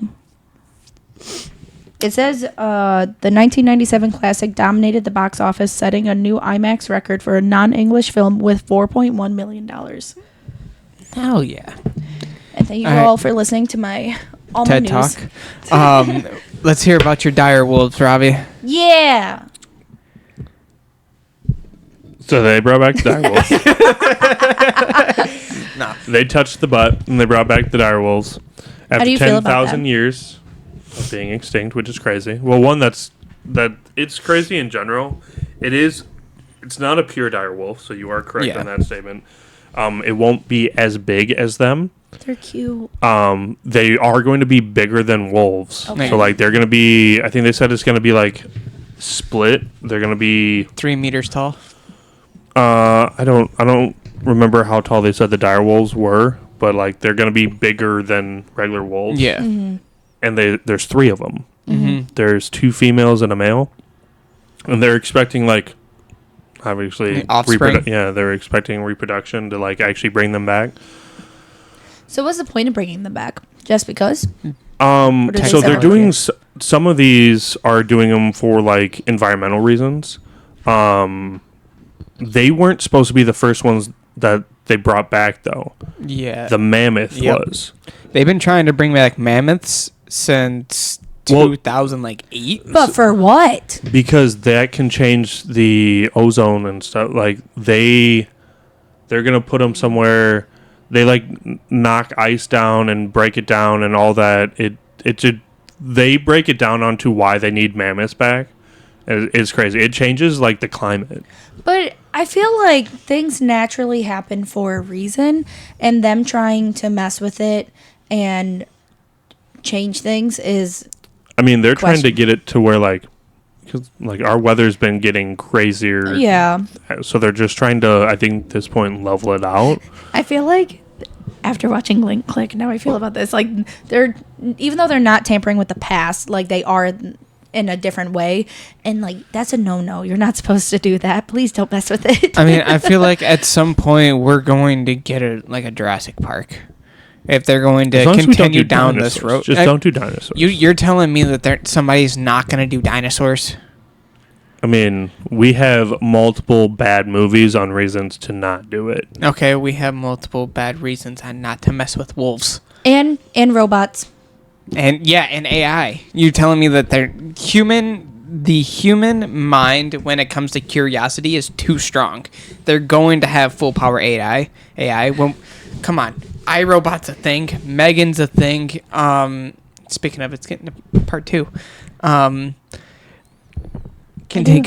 It says the 1997 classic dominated the box office, setting a new IMAX record for a non-English film with $4.1 million. Hell yeah. And thank you All right. all for listening to my all TED my news. Talk. Let's hear about your dire wolves, Robbie. Yeah. So they brought back the direwolves. No. They touched the butt and they brought back the direwolves do after you feel about 10,000 that? years of being extinct, which is crazy. Well, one that it's crazy in general. It's not a pure direwolf, so you are correct Yeah. on that statement. It won't be as big as them. They're cute. They are going to be bigger than wolves. Okay. So like they're going to be, I think they said it's going to be like split. They're going to be 3 meters tall. I don't remember how tall they said the dire wolves were, but like they're going to be bigger than regular wolves. Yeah. Mm-hmm. And there's 3 of them. Mm-hmm. There's 2 females and a male. And they're expecting like obviously Offspring? they're expecting reproduction to like actually bring them back. So what's the point of bringing them back? Just because? So they they're sell doing it? some of these are doing them for like environmental reasons. They weren't supposed to be the first ones that they brought back though. Yeah. The mammoth Yep. was. They've been trying to bring back mammoths since Well- 2008. But for what? Because that can change the ozone and stuff. Like they're gonna put them somewhere. They like knock ice down and break it down and all that. They break it down onto why they need mammoths back. It's crazy. It changes like the climate. But I feel like things naturally happen for a reason, and them trying to mess with it and change things is... I mean, they're trying to Question. get it to where like, because like our weather's been getting crazier. Yeah. So they're just trying to, I think, at this point, level it out. I feel like after watching Link Click, now I feel about this. Like, they're, even though they're not tampering with the past, like they are in a different way. And like, that's a no-no. You're not supposed to do that. Please don't mess with it. I mean, I feel like at some point we're going to get a Jurassic Park. If they're going to As long as we don't continue do down this dinosaurs. road. Just don't do dinosaurs. You're telling me that somebody's not going to do dinosaurs? I mean, we have multiple bad movies on reasons to not do it. Okay, we have multiple bad reasons on not to mess with wolves. and robots. And yeah, and AI. You're telling me that the human mind when it comes to curiosity is too strong. They're going to have full power AI. Well, come on. iRobot's a thing. Megan's a thing. Speaking of, it's getting to part 2. Go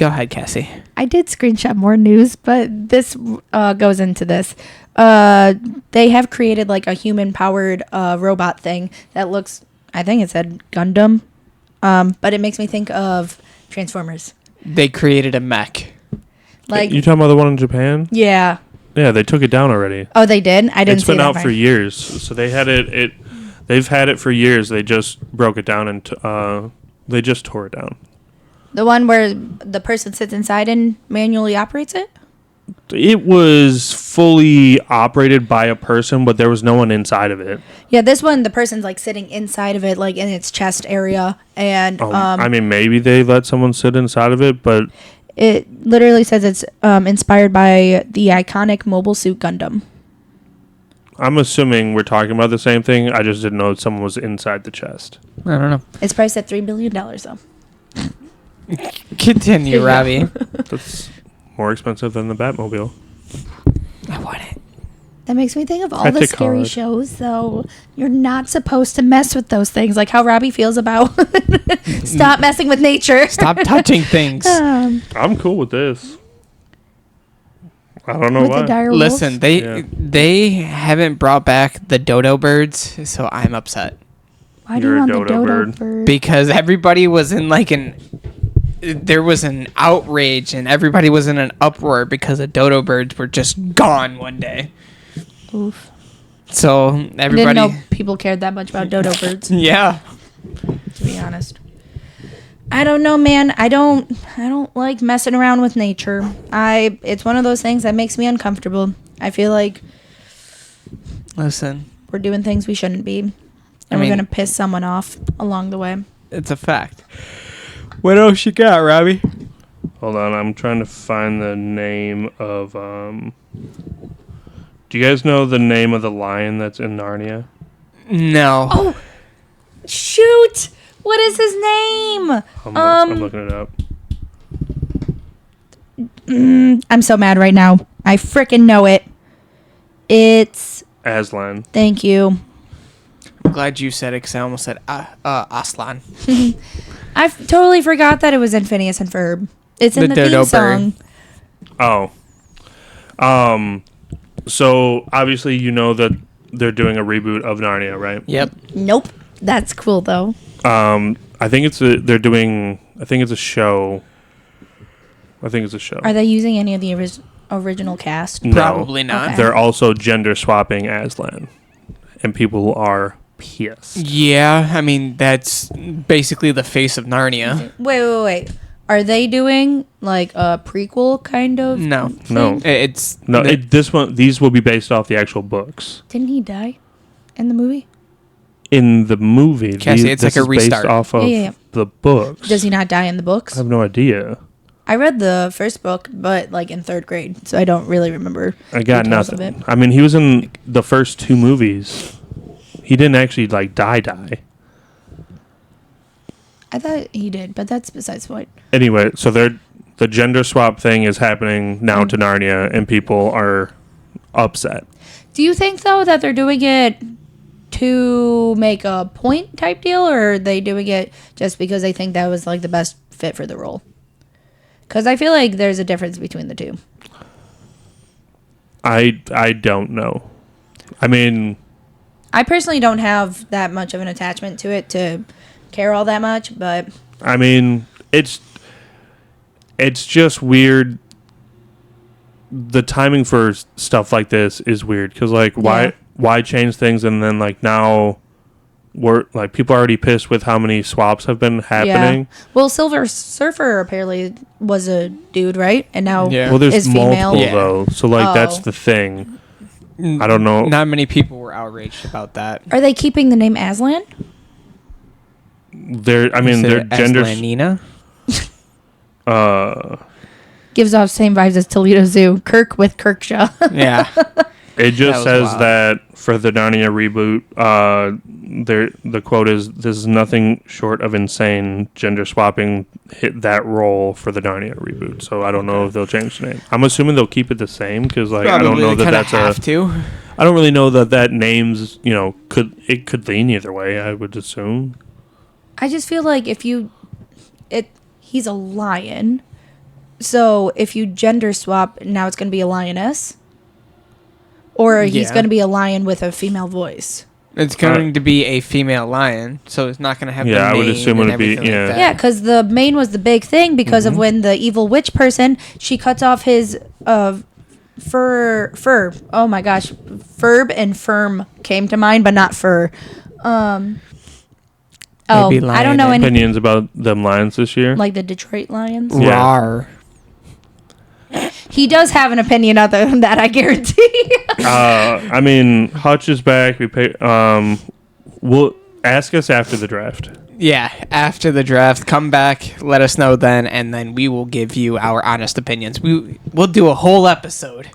ahead, Cassie. I did screenshot more news, but this goes into this. They have created like a human-powered robot thing that looks, I think it said Gundam, but it makes me think of Transformers. They created a mech. Like, You talking about the one in Japan? yeah. Yeah, they took it down already. Oh, they did? I didn't It's see been that out part. for years. So they had it. They've had it for years. They just broke it down and they just tore it down. The one where the person sits inside and manually operates it? It was fully operated by a person, but there was no one inside of it. Yeah, this one, the person's like sitting inside of it, like in its chest area, and I mean, maybe they let someone sit inside of it, but it literally says it's inspired by the iconic Mobile Suit Gundam. I'm assuming we're talking about the same thing. I just didn't know someone was inside the chest. I don't know. It's priced at $3 billion, though. Continue, Robbie. That's more expensive than the Batmobile. I want it. That makes me think of all Credit the scary card. shows, though. You're not supposed to mess with those things, like how Robbie feels about stop messing with nature. Stop touching things. I'm cool with this. I don't know With why. the dire Listen, wolves? they haven't brought back the dodo birds, so I'm upset. Why do You're you a want the dodo dodo bird. bird? Because everybody was in there was an outrage and everybody was in an uproar because the dodo birds were just gone one day. Oof. So I didn't everybody, know people cared that much about dodo birds, yeah, to be honest. I don't know, man. I don't like messing around with nature. It's one of those things that makes me uncomfortable. I feel like listen, we're doing things we shouldn't be, and I we're mean- gonna piss someone off along the way. it's a fact. What else you got, Robbie? Hold on, I'm trying to find the name of. Do you guys know the name of the lion that's in Narnia? No. Oh, shoot! What is his name? I'm looking it up. I'm so mad right now. I freaking know it. It's. Aslan. Thank you. I'm glad you said it because I almost said Aslan. I totally forgot that it was in Phineas and Ferb. It's in The the theme dodo song. Oh. So obviously you know that they're doing a reboot of Narnia, right? Yep. Nope. That's cool though. I think it's a show. Are they using any of the original cast? No. Probably not. Okay. They're also gender swapping Aslan. And people are pissed. Yeah, I mean that's basically the face of Narnia. Wait. Are they doing like a prequel kind of? No, No. it's No, these will be based off the actual books. Didn't he die in the movie? In the movie, Cassie, it's this like a is based restart. off of Yeah. the books. Does he not die in the I books? have no idea. I read the first book, but like in 3rd grade, so I don't really remember. I got details of nothing. it. I mean, he was in the first 2 movies. He didn't actually like die. I thought he did, but that's besides the point. Anyway, so the gender swap thing is happening now to Narnia, and people are upset. Do you think though that they're doing it to make a point type deal, or are they doing it just because they think that was like the best fit for the role? Because I feel like there's a difference between the two. I don't know. I mean, I personally don't have that much of an attachment to it to care all that much, but it's just weird. The timing for stuff like this is weird because like why change things and then like now we're like people are already pissed with how many swaps have been happening. yeah. Well, Silver Surfer apparently was a dude, right? And now Yeah. Well, there's is female. multiple Yeah. though, so like that's Oh. the thing. I don't know. Not many people were outraged about that. Are they keeping the name Aslan? They're Is their it genders. Aslanina? Gives off same vibes as Toledo Zoo. Kirk with Kirkshaw. Yeah. It That just was says wild. that for the Narnia reboot, the quote is, "This is nothing short of insane. Gender swapping hit that role for the Narnia reboot." So I don't know if they'll change the name. I'm assuming they'll keep it the same because like I don't know they that kinda that's have to. I don't really know that name's could lean either way. I would assume. I just feel like he's a lion. So if you gender swap, now it's going to be a lioness. Or he's Yeah. going to be a lion with a female voice. It's going to be a female lion, so it's not going to have. Yeah, the I would name assume and it'd be- everything yeah. Like Yeah, that. because the mane was the big thing because of when the evil witch person, she cuts off his fur. Oh my gosh. Ferb and firm came to mind, but not fur. Maybe I don't know lion any, Opinions about them lions this year? like the Detroit Lions. Yeah. Rawr. He does have an opinion other than that, I guarantee. I mean, Hutch is back. We pay. We'll ask us after the draft. Yeah, after the draft, come back, let us know then, and then we will give you our honest opinions. We'll do a whole episode.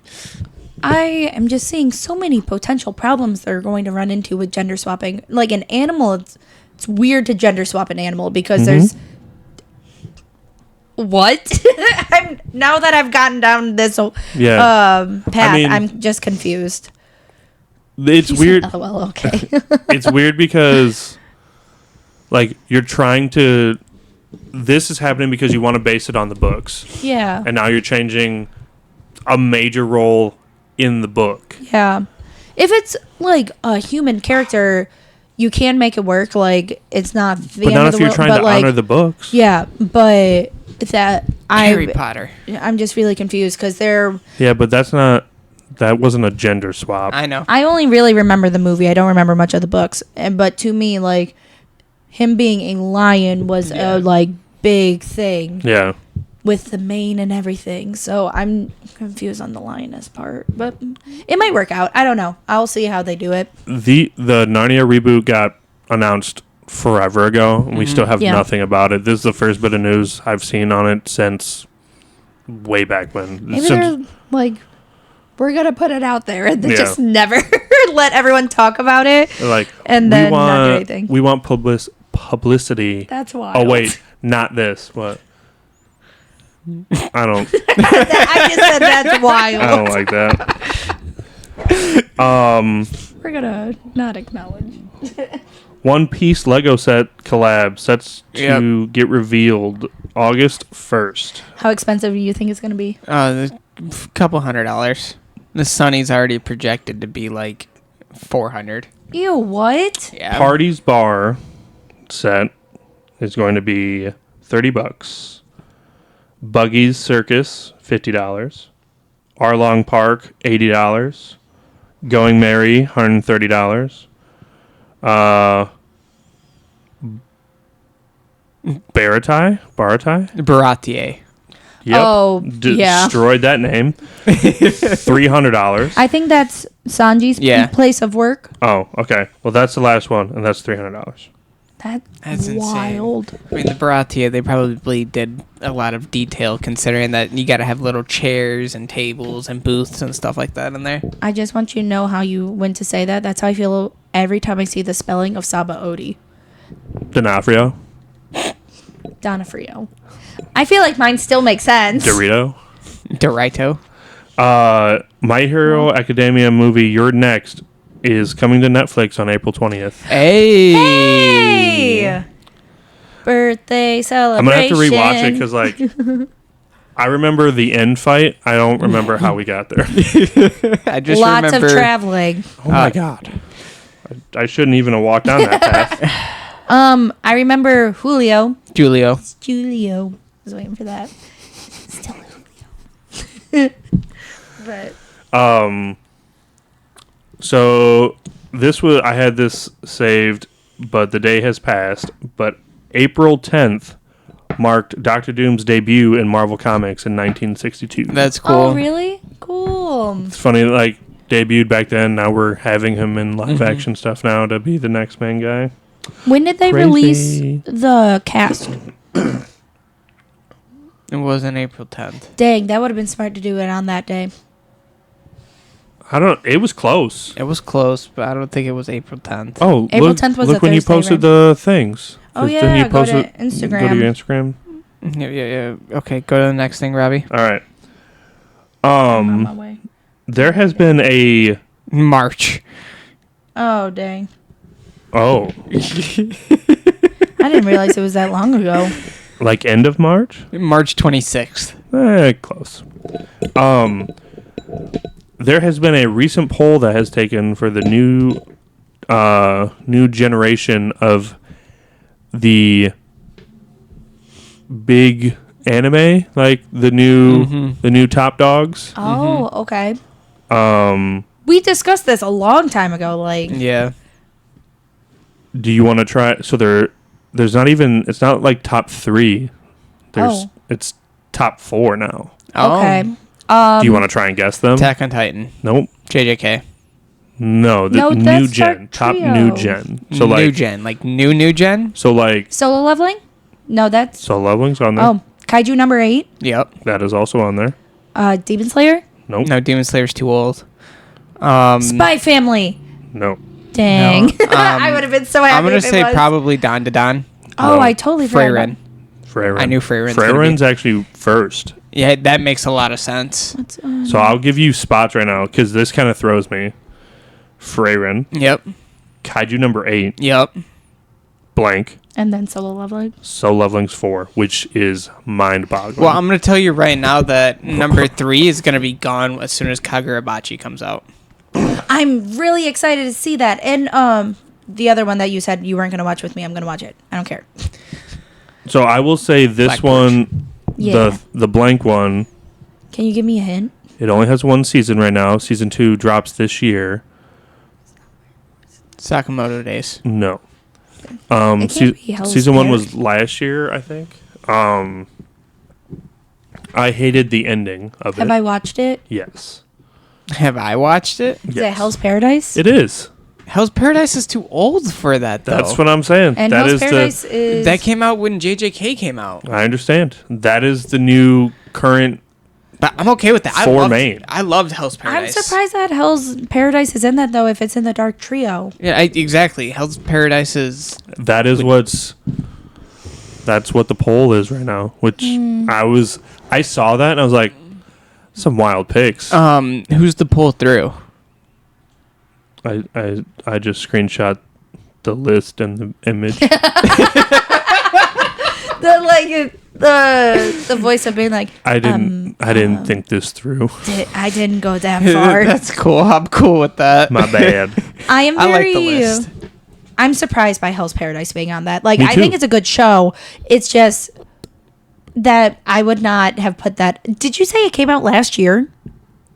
I am just seeing so many potential problems they're going to run into with gender swapping. Like an animal, it's weird to gender swap an animal because there's what? Now that I've gotten down this path, I'm just confused. It's weird. LOL, okay. It's weird because, like, you're trying to. This is happening because you want to base it on the books. Yeah. And now you're changing a major role in the book. Yeah. If it's like a human character, you can make it work. Like, it's not the But end not of if the you're world. trying But to like, honor the books. yeah, but that Harry Potter. I'm just really confused because they're. Yeah, but that's not. That wasn't a gender swap. I know. I only really remember the movie. I don't remember much of the books. But to me, like, him being a lion was a like big thing. Yeah. With the mane and everything. So I'm confused on the lioness part. But it might work out. I don't know. I'll see how they do it. The Narnia reboot got announced forever ago, and we still have nothing about it. This is the first bit of news I've seen on it since way back when. Maybe they're like, we're going to put it out there and then just never let everyone talk about it. Like, and then not do anything. We want publicity. That's wild. Oh, wait. Not this. What? I don't. I just said that's wild. I don't like that. We're gonna not acknowledge. One Piece Lego set collab sets to get revealed August 1st. How expensive do you think it's gonna be? A couple $100. The Sunny's already projected to be like $400. Ew, what? Yeah. Party's Bar set is going to be $30. Buggy's Circus, $50. Arlong Park, $80. Going Merry, $130. Baratier. Yep. Oh, yeah. Destroyed that name. $300. I think that's Sanji's place of work. Oh, okay. Well, that's the last one, and that's $300. That's wild. insane. I mean, the Baratier, they probably did a lot of detail considering that you got to have little chairs and tables and booths and stuff like that in there. I just want you to know how you went to say that. That's how I feel every time I see the spelling of Saba Odi. D'Onofrio. Donofrio. I feel like mine still makes sense. Dorito. My Hero Academia movie, You're Next, is coming to Netflix on April 20th. Hey! Birthday celebration. I'm going to have to rewatch it because, like, I remember the end fight. I don't remember how we got there. I just Lots remember, of traveling. Oh, my God. I shouldn't even have walked down that path. I remember Julio. Julio. I was waiting for that. Still Julio. But so I had this saved, but the day has passed. But April 10th marked Doctor Doom's debut in Marvel Comics in 1962. That's cool. oh, really? Cool. It's funny, like, debuted back then. Now we're having him in live action stuff now to be the next main guy. When did they release the cast? It wasn't April 10th. Dang, that would have been smart to do it on that day. It was close. It was close, but I don't think it was April 10th. Oh, April 10th was look a when you Thursday, posted right? the things. Oh, Then yeah, you go to posted- Instagram. Go to your Instagram. Yeah. Okay, go to the next thing, Robbie. All right. I'm on my way. There has been a March. Oh, dang. I I didn't realize it was that long ago. like end of March. March 26th. Close. There has been a recent poll that has taken for the new generation of the big anime, like the new top dogs. Oh, okay. We discussed this a long time ago. Like, Yeah. Do you want to try? So there's not even. It's not like top 3. It's top 4 now. okay. Do you want to try and guess them? Attack on Titan. Nope. JJK. No, the No, new that's gen, Dark top Trio. new gen. So new like, gen. Like new gen? so like, Solo leveling? No, that's so Leveling's on there. oh Kaiju number 8. Yep. That is also on there. Demon Slayer. Nope. No, Demon Slayer's too old. Spy Family. No. Dang, No, I would have been so happy. I'm gonna if it say was. probably Don to Don. Oh, No. I totally forgot. Freyren. Freyren. I knew Freyren's gonna be- Freyren's actually first. Yeah, that makes a lot of sense. What's, So I'll give you spots right now because this kind of throws me. Freyren, Yep. Kaiju number 8, Yep. blank. and then solo leveling. So Leveling's 4, which is mind-boggling. Well, I'm gonna tell you right now that number 3 is gonna be gone as soon as Kagurabachi comes out. I'm really excited to see that. And the other one that you said you weren't gonna watch with me, I'm gonna watch it. I don't care. So I will say this Black one, Yeah. the blank one, Can you give me a hint? it only has one season right now. Season 2 drops this year. Sakamoto Days. No. It can't be Hell's Season 1 was Paradise. last year, I think. I hated the ending of Have it. I watched it? Yes. Have I watched it? Is Yes. it Hell's Paradise? It is. Hell's Paradise is too old for that, though. That's what I'm saying. and That Hell's is Paradise is That came out when JJK came out. I understand. That is the new current. But I'm okay with that. For main. I loved Hell's I'm Paradise. surprised that Hell's Paradise is in that though. If it's in the Dark Trio, Yeah, exactly. Hell's Paradise is... That is that's what the poll is right now. Which I saw that and I was like, some wild picks. Who's the pull through? I just screenshot the list and the image. the voice of being like, I didn't think this through. I didn't go that far. That's cool. I'm cool with that. My bad. I am I very. like the list. I'm surprised by Hell's Paradise being on that. Like, Me I think too. it's a good show. It's just that I would not have put that. Did you say it came out last year?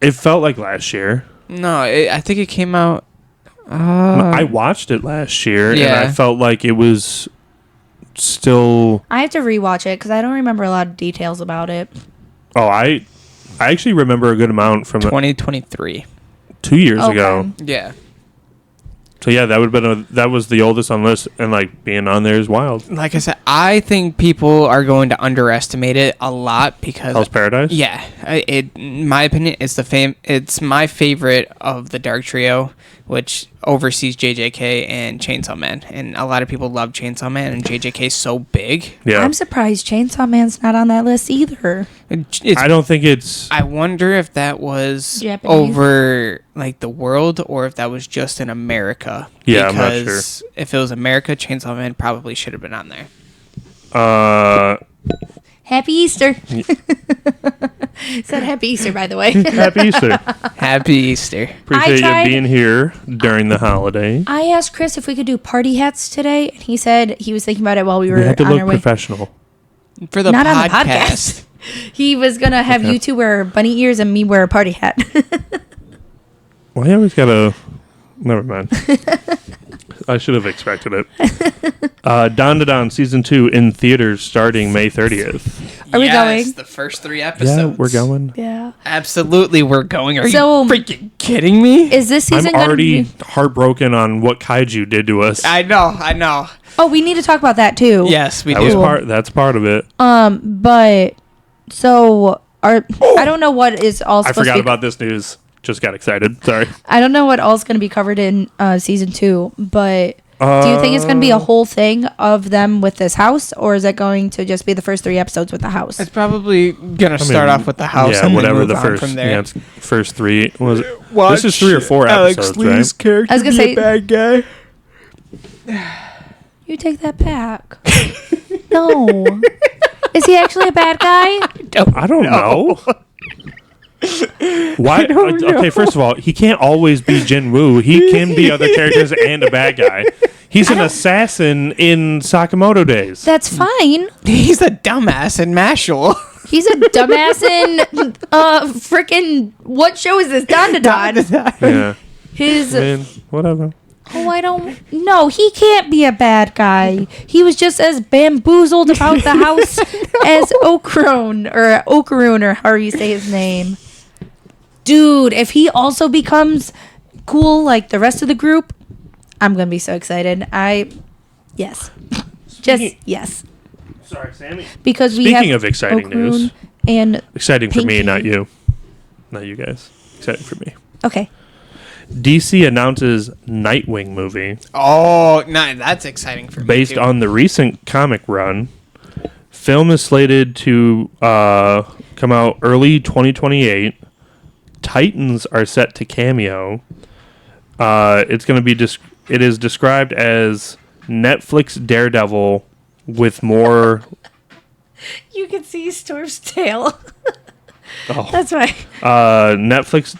It felt like last year. No, I think it came out... I watched it last year and Yeah. I felt like it was still. I have to rewatch it because I don't remember a lot of details about it. Oh, I actually remember a good amount from 2023. 2 years Okay. ago. Yeah. So yeah, that would have been that was the oldest on the list, and like being on there is wild. Like I said, I think people are going to underestimate it a lot because... Hell's Paradise. Yeah, in my opinion, it's my favorite of the Dark Trio, which oversees JJK and Chainsaw Man. And a lot of people love Chainsaw Man, and JJK is so big. Yeah. I'm surprised Chainsaw Man's not on that list either. It's, I don't think it's. I wonder if that was Japanese? over like the world or if that was just in America. Yeah, I'm not sure. Because if it was America, Chainsaw Man probably should have been on there. Happy Easter. Said Happy Easter, by the way. Happy Easter. Happy Easter. Appreciate tried- you being here during the holiday. I asked Chris if we could do party hats today, and he said he was thinking about it while we were We had to on look our way. professional. For the Not podcast. on the podcast. He was gonna have Okay. you two wear bunny ears and me wear a party hat. Well, I always gotta. Never mind. I should have expected it. Don to Don season 2 in theaters starting May 30th. Are we going? The first 3 episodes. Yeah, we're going. Yeah. Absolutely, we're going. Are So- you freaking kidding me? Is this season I'm gonna already be? heartbroken on what Kaiju did to us. I know. Oh, we need to talk about that too. Yes, we that do. was part. That's part of it. But so I don't know what is all I supposed forgot to be. about this news. Just got excited. Sorry. I don't know what all's going to be covered in season 2, but do you think it's going to be a whole thing of them with this house, or is it going to just be the first 3 episodes with the house? It's probably gonna start off with the house. Yeah, and whatever then the move first. on from there. Yeah, it's first 3 was. This is 3 or 4 episodes, right? character I was gonna be say- a bad guy. You take that back. No. Is he actually a bad guy? I don't know. Why? Okay, first of all, he can't always be Jin Woo. He can be other characters and a bad guy. He's an assassin in Sakamoto Days. That's fine. He's a dumbass in Mashal. He's a dumbass in freaking what show is this? Don to Don. Yeah, His I mean, whatever. oh, I don't no, he can't be a bad guy. He was just as bamboozled about the house as Okarun or however you say his name. Dude, if he also becomes cool like the rest of the group, I'm gonna be so excited. Yes. Just yes. Sorry, Sammy. Because we Speaking have of exciting news. and Exciting for me, Pinky. not you. Not you guys. Exciting for me. okay. DC announces Nightwing movie Oh, that's exciting for me. based too. on the recent comic run. Film is slated to come out early 2028. Titans are set to cameo. It's going to be it is described as Netflix Daredevil with more. You can see Storm's tail. Oh. That's right. Netflix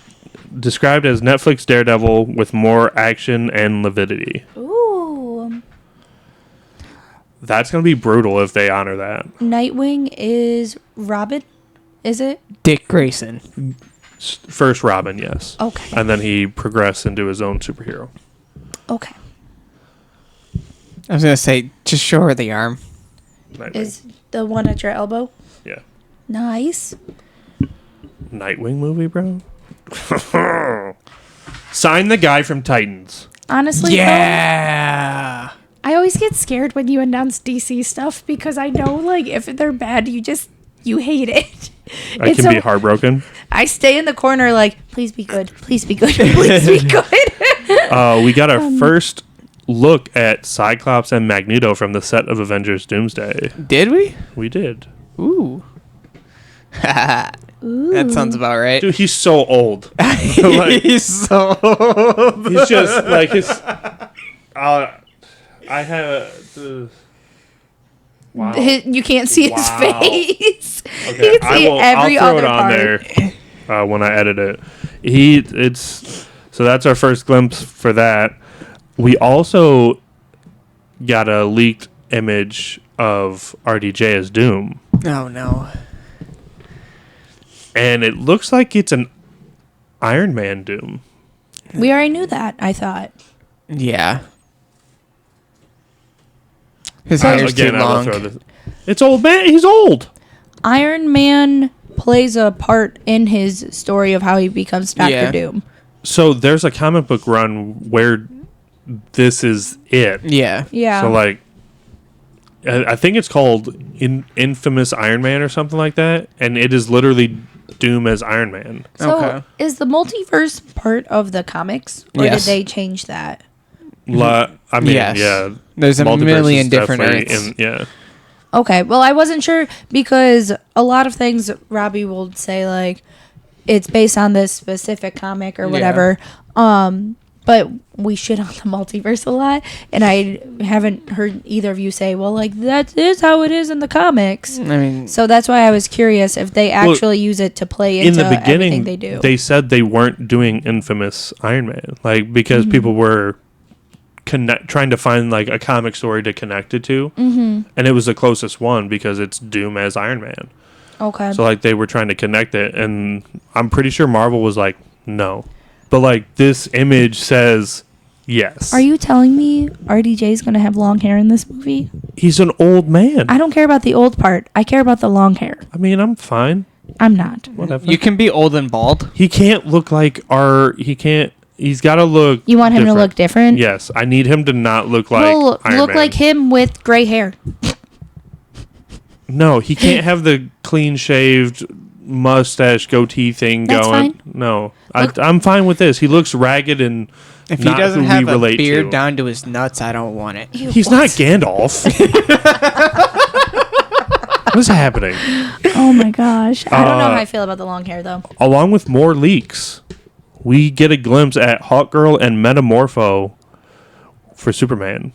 described as Netflix Daredevil with more action and lividity. Ooh. That's going to be brutal if they honor that. Nightwing is Robin, is it? Dick Grayson. First Robin, yes. Okay. And then he progressed into his own superhero. Okay. I was gonna say, just show her the arm. Nightwing. Is the one at your elbow? Yeah. Nice. Nightwing movie, bro? Sign the guy from Titans. Honestly, Yeah. though, I always get scared when you announce DC stuff because I know, like, if they're bad, you hate it. I It's can be so- heartbroken. I stay in the corner like, please be good, please be good, please be good. We got our first look at Cyclops and Magneto from the set of Avengers Doomsday. Did we? We did. Ooh. That sounds about right. Dude, he's so old. Like, He's so. he's just like his. I have the. Wow. You can't see his Wow. face. Okay, You can see every I'll throw other it on part. there when I edit it. So that's our first glimpse for that. We also got a leaked image of RDJ as Doom, Oh no. and it looks like it's an Iron Man Doom. We already knew that, I thought. Yeah. His hair's too I will long. throw this. It's old man. He's old. Iron Man plays a part in his story of how he becomes Doctor Yeah. Doom. So there's a comic book run where this is it. Yeah. Yeah. So like, I think it's called Infamous Iron Man or something like that, and it is literally Doom as Iron Man. So Okay. is the multiverse part of the comics, or Yes. did they change that? I mean, Yes. yeah. There's a Multiverse million is different definitely Earths. yeah. Okay, well, I wasn't sure because a lot of things Robbie will say like it's based on this specific comic or whatever. But we shit on the multiverse a lot, and I haven't heard either of you say, "Well, like that is how it is in the comics." I mean, So that's why I was curious if they actually use it to play In into the beginning, everything they do. they said they weren't doing Infamous Iron Man, like because Mm-hmm. people were trying to find like a comic story to connect it to, and it was the closest one because it's Doom as Iron Man. Okay. So like they were trying to connect it, and I'm pretty sure Marvel was like, no, but like this image says yes. Are you telling me RDJ is going to have long hair in this movie? He's an old man. I don't care about the old part. I care about the long hair. I mean, I'm fine. I'm not. Whatever. you can be old and bald. He can't look like He can't. He's got to look. You want him to different. look different? Yes, I need him to not look like Well, Iron look Man. like him with gray hair. No, he can't have the clean shaved mustache goatee thing That's going. fine. No, Look- I'm fine with this. He looks ragged and If he not doesn't who have we a relate beard to. down to his nuts, I don't want it. Ew, He's what? not Gandalf. What's happening? Oh my gosh. I don't know how I feel about the long hair though. Along with more leaks, we get a glimpse at Hawkgirl and Metamorpho for Superman.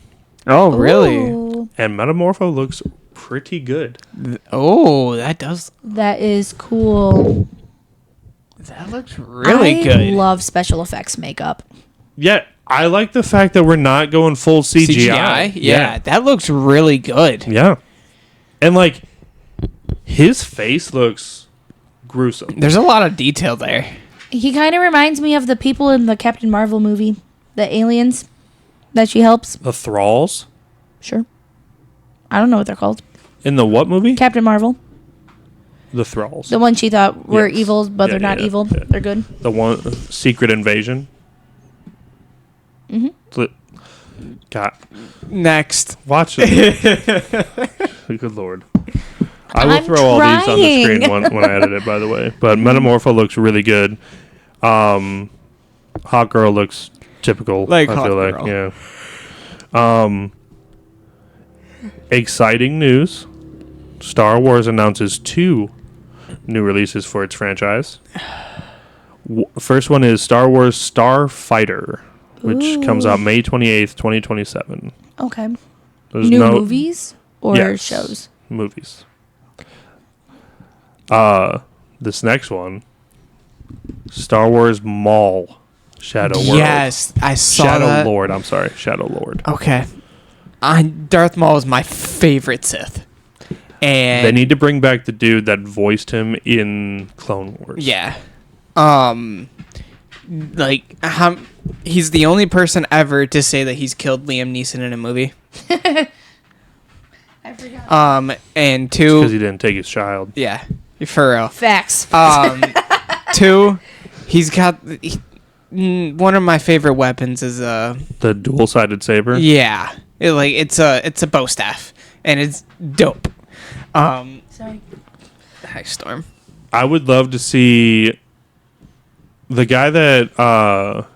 Oh, really? Ooh, And Metamorpho looks pretty good. Oh, that does. that is cool. That looks really I good. love special effects makeup. Yeah, I like the fact that we're not going full CGI. Yeah, that looks really good. Yeah. And like his face looks gruesome. There's a lot of detail there. He kind of reminds me of the people in the Captain Marvel movie, the aliens that she helps. The Thralls Sure. I don't know what they're called. in the what movie? Captain Marvel. The Thralls. The one she thought were Yes. evils, but Yeah, they're not yeah, evil. yeah. They're good. The one Secret Invasion. Mm-hmm. God, Next. watch it. Good lord. I will I'm throw all these on the screen trying. when I edit it, by the way. But Metamorpho looks really good. Hot Girl looks typical. Like I Hot feel Girl. like, yeah. Exciting news. Star Wars announces 2 new releases for its franchise. First one is Star Wars Starfighter, which comes out May 28th, 2027. Okay. There's New no movies or Yes. shows? Movies. This next one, Star Wars Maul, Shadow World. Yes, I saw Shadow that. Lord. I'm sorry, Shadow Lord. Okay. Darth Maul is my favorite Sith. And They need to bring back the dude that voiced him in Clone Wars. yeah. Like he's the only person ever to say that he's killed Liam Neeson in a movie. I forgot. And because 2, he didn't take his child. yeah, for real. Facts. 2, he's got one of my favorite weapons is The dual-sided saber. yeah, it's a bow staff and it's dope. Sorry. Hi Storm. I would love to see the guy that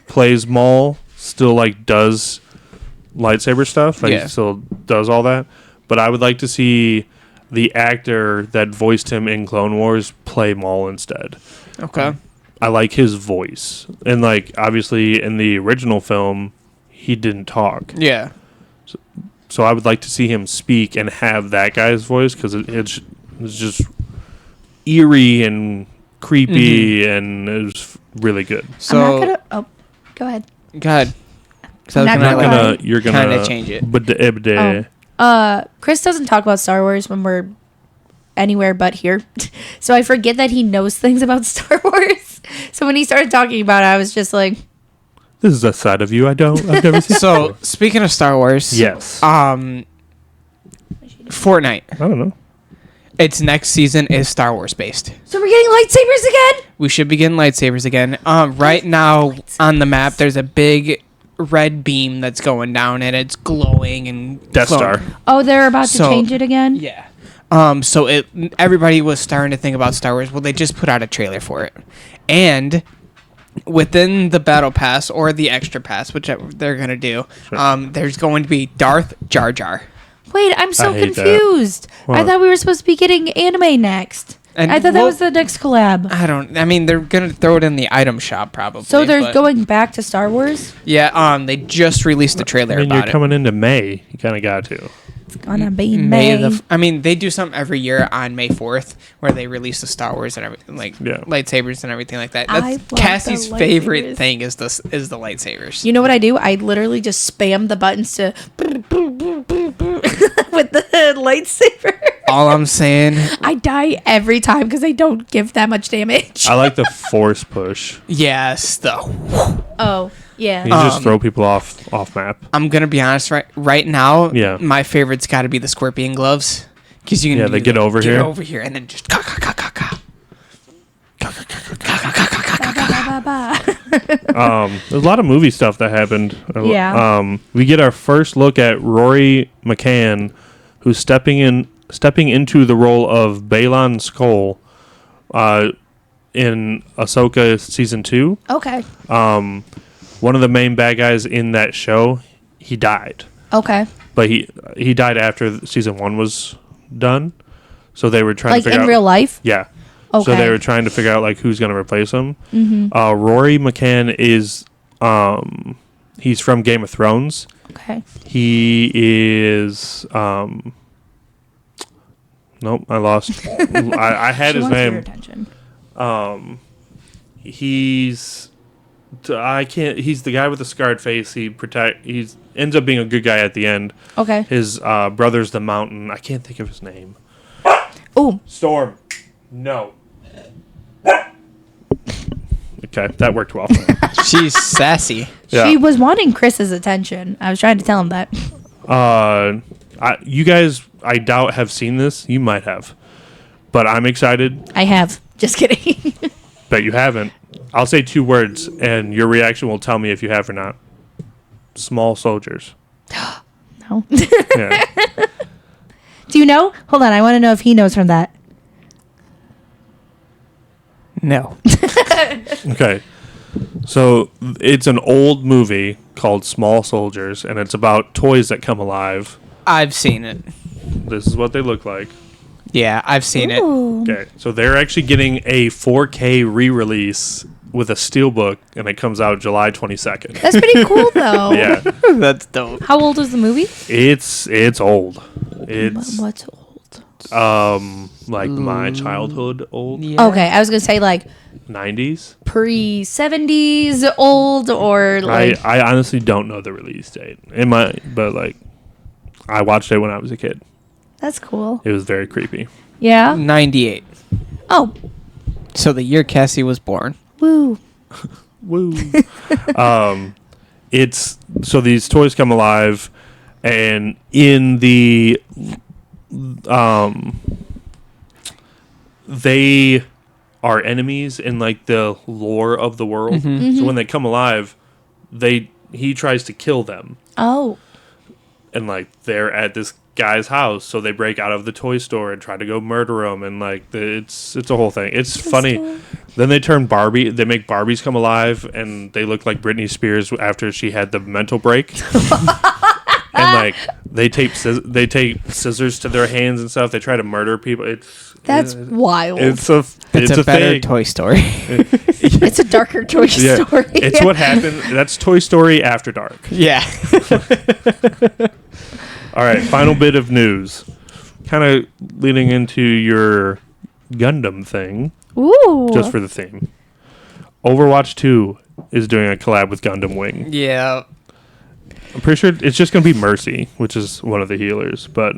plays Maul still like does lightsaber stuff. Like Yeah. he still does all that. But I would like to see the actor that voiced him in Clone Wars play Maul instead. Okay. I like his voice. And like obviously in the original film he didn't talk. Yeah. So I would like to see him speak and have that guy's voice because it's just eerie and creepy and it was really good. So I'm not gonna. Oh, go ahead. God. So I'm not can I, gonna like, lie. You're gonna kinda change it. Chris doesn't talk about Star Wars when we're anywhere but here, so I forget that he knows things about Star Wars. So when he started talking about it, I was just like, This is a side of you I've never seen. So before. speaking of Star Wars, Yes. Fortnite. I don't know. Its next season is Star Wars based. "So we're getting lightsabers again?" We should begin lightsabers again. Right now on the map, there's a big red beam that's going down and it's glowing and Death glowing. Star. Oh, they're about to So- change it again. Yeah. So everybody was starting to think about Star Wars. Well, they just put out a trailer for it, and within the battle pass or the extra pass, whichever they're gonna do, there's going to be Darth Jar Jar. Wait, I'm so I hate that. confused. I What? thought we were supposed to be getting anime next. And I thought that well- was the next collab. I mean, they're gonna throw it in the item shop probably. So they're but- going back to Star Wars. Yeah. They just released the trailer I mean, about you're coming into May. You kind of got to. It's gonna be May. May. I mean, they do something every year on May 4th where they release the Star Wars and everything, like Yeah. lightsabers and everything like that. I That's love Cassie's the favorite lightsabers. thing is the lightsabers. You know what I do? I literally just spam the buttons to with the lightsaber. All I'm saying, I die every time because I don't give that much damage. I like the force push. yes, Oh, yeah. You just throw people off map. I'm gonna be honest. Right now, Yeah. my favorite's got to be the scorpion gloves because you can. Yeah, they get over here. Get over here and then just ka ka ka ka ka. There's a lot of movie stuff that happened. Yeah. We get our first look at Rory McCann, who's stepping into the role of Balon Skull, in Ahsoka season 2. Okay. One of the main bad guys in that show, he died, Okay. but he died after season 1 was done. So they were trying Like to figure in out. real life? Yeah. So Okay. they were trying to figure out like who's going to replace him. Mm-hmm. Rory McCann is he's from Game of Thrones. Okay. He is nope, I lost. I had She his wants your name. attention. He's the guy with the scarred face. He ends up being a good guy at the end. Okay. His brother's the Mountain. I can't think of his name. Oh, Storm. No. Okay, that worked well. She's sassy. Yeah. she was wanting Chris's attention. I was trying to tell him that. You guys, I doubt have seen this. You might have, but I'm excited. I have. Just kidding. Bet you haven't. I'll say 2 words, and your reaction will tell me if you have or not. Small soldiers. No. Yeah. Do you know? Hold on. I want to know if he knows from that. No. Okay. So it's an old movie called Small Soldiers, and it's about toys that come alive. I've seen it. This is what they look like. Yeah, I've seen it. Ooh. Okay. So they're actually getting a 4K re-release with a steelbook, and it comes out July 22nd. That's pretty cool, though. Yeah. That's dope. How old is the movie? It's old. It's What's old? like my childhood old. Yeah. Okay, I was gonna say like 90s. pre-70s old or like. I honestly don't know the release date. But like I watched it when I was a kid. That's cool. It was very creepy. Yeah. 98. Oh, So the year Cassie was born. woo. Woo. It's so these toys come alive, and in the they are enemies in like the lore of the world. So when they come alive, he tries to kill them, Oh, and like they're at this guy's house, so they break out of the toy store and try to go murder him, and like it's a whole thing. It's funny. Then they make Barbies come alive, and they look like Britney Spears after she had the mental break. And like they tape scissors to their hands and stuff. They try to murder people. that's wild. It's It's a better thing. Toy Story. It's a darker Toy Yeah. Story. It's what happened. That's Toy Story After Dark. Yeah. All right, final bit of news. Kind of leading into your Gundam thing, Ooh. just for the theme. Overwatch 2 is doing a collab with Gundam Wing. Yeah. I'm pretty sure it's just going to be Mercy, which is one of the healers. But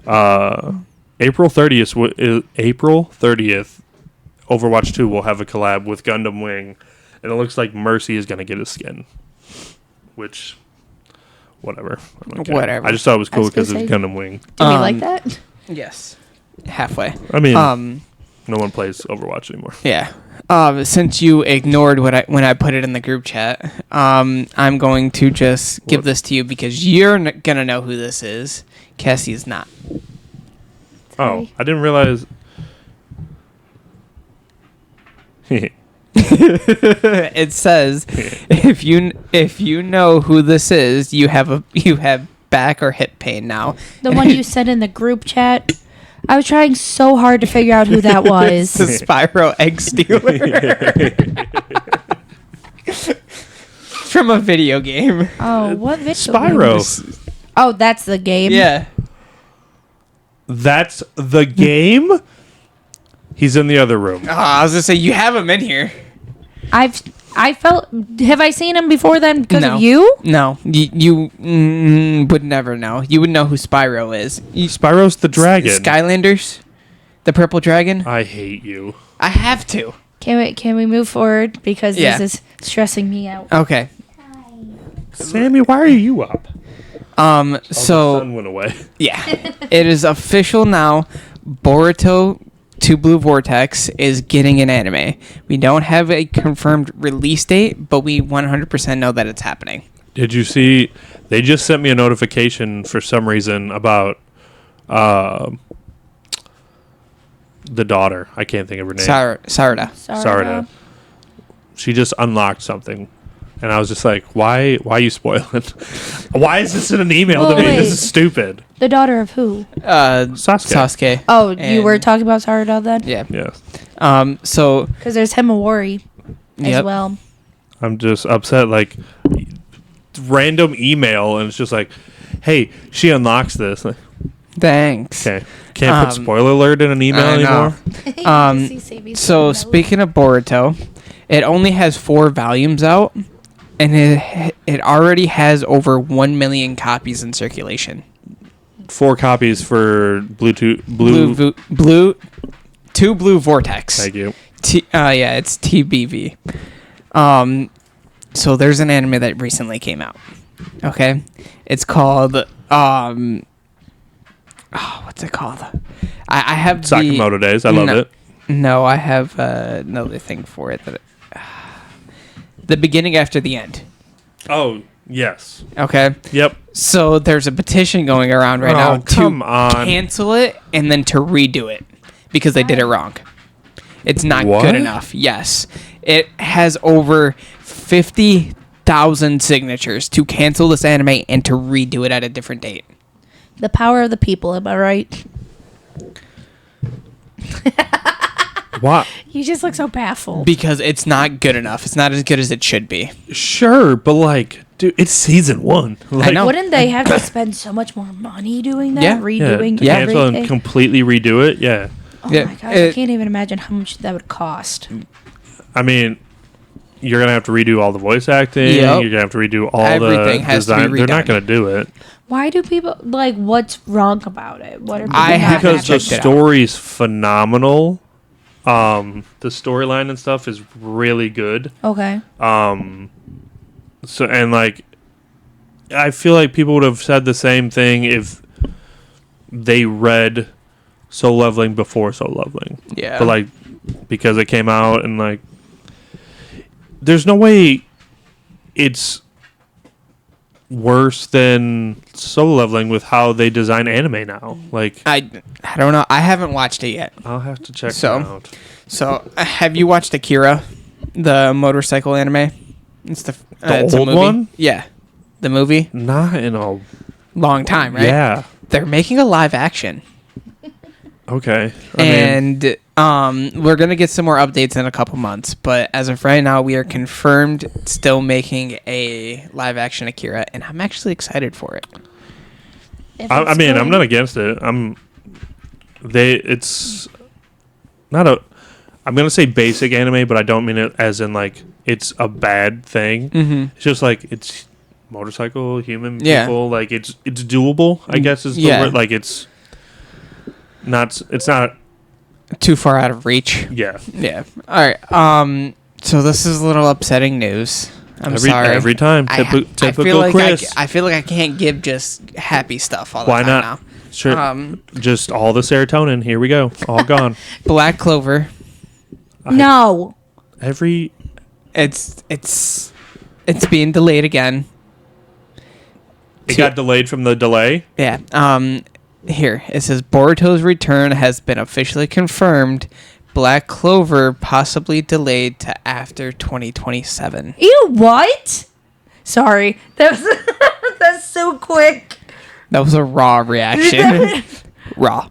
April 30th, Overwatch 2 will have a collab with Gundam Wing, and it looks like Mercy is going to get a skin. Which, whatever. I don't care. Whatever. I just thought it was cool I was gonna because it's say- Gundam Wing. Do we like that? Yes. Halfway. I mean, Um. no one plays Overwatch anymore. Yeah. Since you ignored when I put it in the group chat, I'm going to just give What? this to you because you're gonna know who this is. Cassie is not. Oh, I didn't realize. It says if you know who this is, you have back or hip pain now. The one you said in the group chat. I was trying so hard to figure out who that It's the was. Spyro egg stealer from a video game. Oh, what video? Spyro. Oh, that's the game. Yeah. That's the game? He's in the other room. Oh, I was gonna say you have him in here. Have I seen him before then because No. of you? No, you would never know. You would know who Spyro is. Spyro's the dragon. Skylanders, the purple dragon. I hate you. I have to. Can we move forward because Yeah. this is stressing me out. Okay. Sammy, why are you up? So The sun went away. yeah, it is official now. Boruto 2 Blue Vortex is getting an anime. We don't have a confirmed release date, but we 100% know that it's happening. Did you see? They just sent me a notification for some reason about the daughter. I can't think of her name. Sarada. Sarada. She just unlocked something. And I was just like, why are you spoiling? Why is this in an email to Well, me? wait. This is stupid. The daughter of who? Sasuke. Oh, you were And- talking about Sarada then? Yeah. Yeah. So Because there's Himawari as Yep. well. I'm just upset. Like, random email, and it's just like, hey, she unlocks this. Like, thanks. okay. Can't put spoiler alert in an email I know. anymore. So speaking of Boruto, it only has 4 volumes out, and it already has over 1 million copies in circulation. 4 copies for Blue 2 Vortex. Thank you. Yeah, it's TBV. So there's an anime that recently came out. Okay, it's called what's it called? I have Sakamoto Days. I love no, it. No, I have another thing for it. The beginning after the end. Oh, yes. Okay. Yep. So there's a petition going around right now come to on. cancel it and then to redo it because they did it wrong. It's not What? good enough. Yes. It has over 50,000 signatures to cancel this anime and to redo it at a different date. The power of the people, am I right? What? You just look so baffled. Because it's not good enough. It's not as good as it should be. Sure, but like, dude, it's season 1. Like, know. Wouldn't they have to spend so much more money doing that? Yeah. Redoing to cancel everything? and completely redo it. Yeah. Oh Yeah, my gosh, I can't even imagine how much that would cost. I mean, you're gonna have to redo all the voice acting. Yep. You're gonna have to redo all Everything the has to be design. They're not redone. gonna do it Why do people like? What's wrong about it? What are people I not haven't because the happy? checked it out. story's phenomenal. The storyline and stuff is really good. Okay. So and like, I feel like people would have said the same thing if they read Soul Leveling before Soul Leveling. Yeah. But like, because it came out and like, there's no way it's worse than Soul Leveling with how they design anime now. Like, I don't know. I haven't watched it yet. I'll have to check So- it out. So, have you watched Akira, the motorcycle anime? It's it's a old movie. one? Yeah, the movie. Not in a Long time, right? yeah. They're making a live action, Okay. I mean, and we're gonna get some more updates in a couple months. But as of right now, we are confirmed still making a live action Akira, and I'm actually excited for it. I mean, I'm not against it. It's not a. I'm gonna say basic anime, but I don't mean it as in like it's a bad thing. Mm-hmm. It's just like it's motorcycle human Yeah. people. Like it's doable. I guess is the Yeah. word. Like it's not. It's not. Too far out of reach. Yeah. Yeah. All right. So this is a little upsetting news. I'm sorry. Every time. I Typical feel like Chris. I feel like I can't give just happy stuff all the Why time not? now. Sure. Just all the serotonin. Here we go. All gone. Black Clover. No. Every. It's being delayed again. It got delayed from the delay. Yeah. Here it says Boruto's return has been officially confirmed. Black Clover possibly delayed to after 2027. Ew, what? Sorry. That was that's so quick. That was a raw reaction. Raw.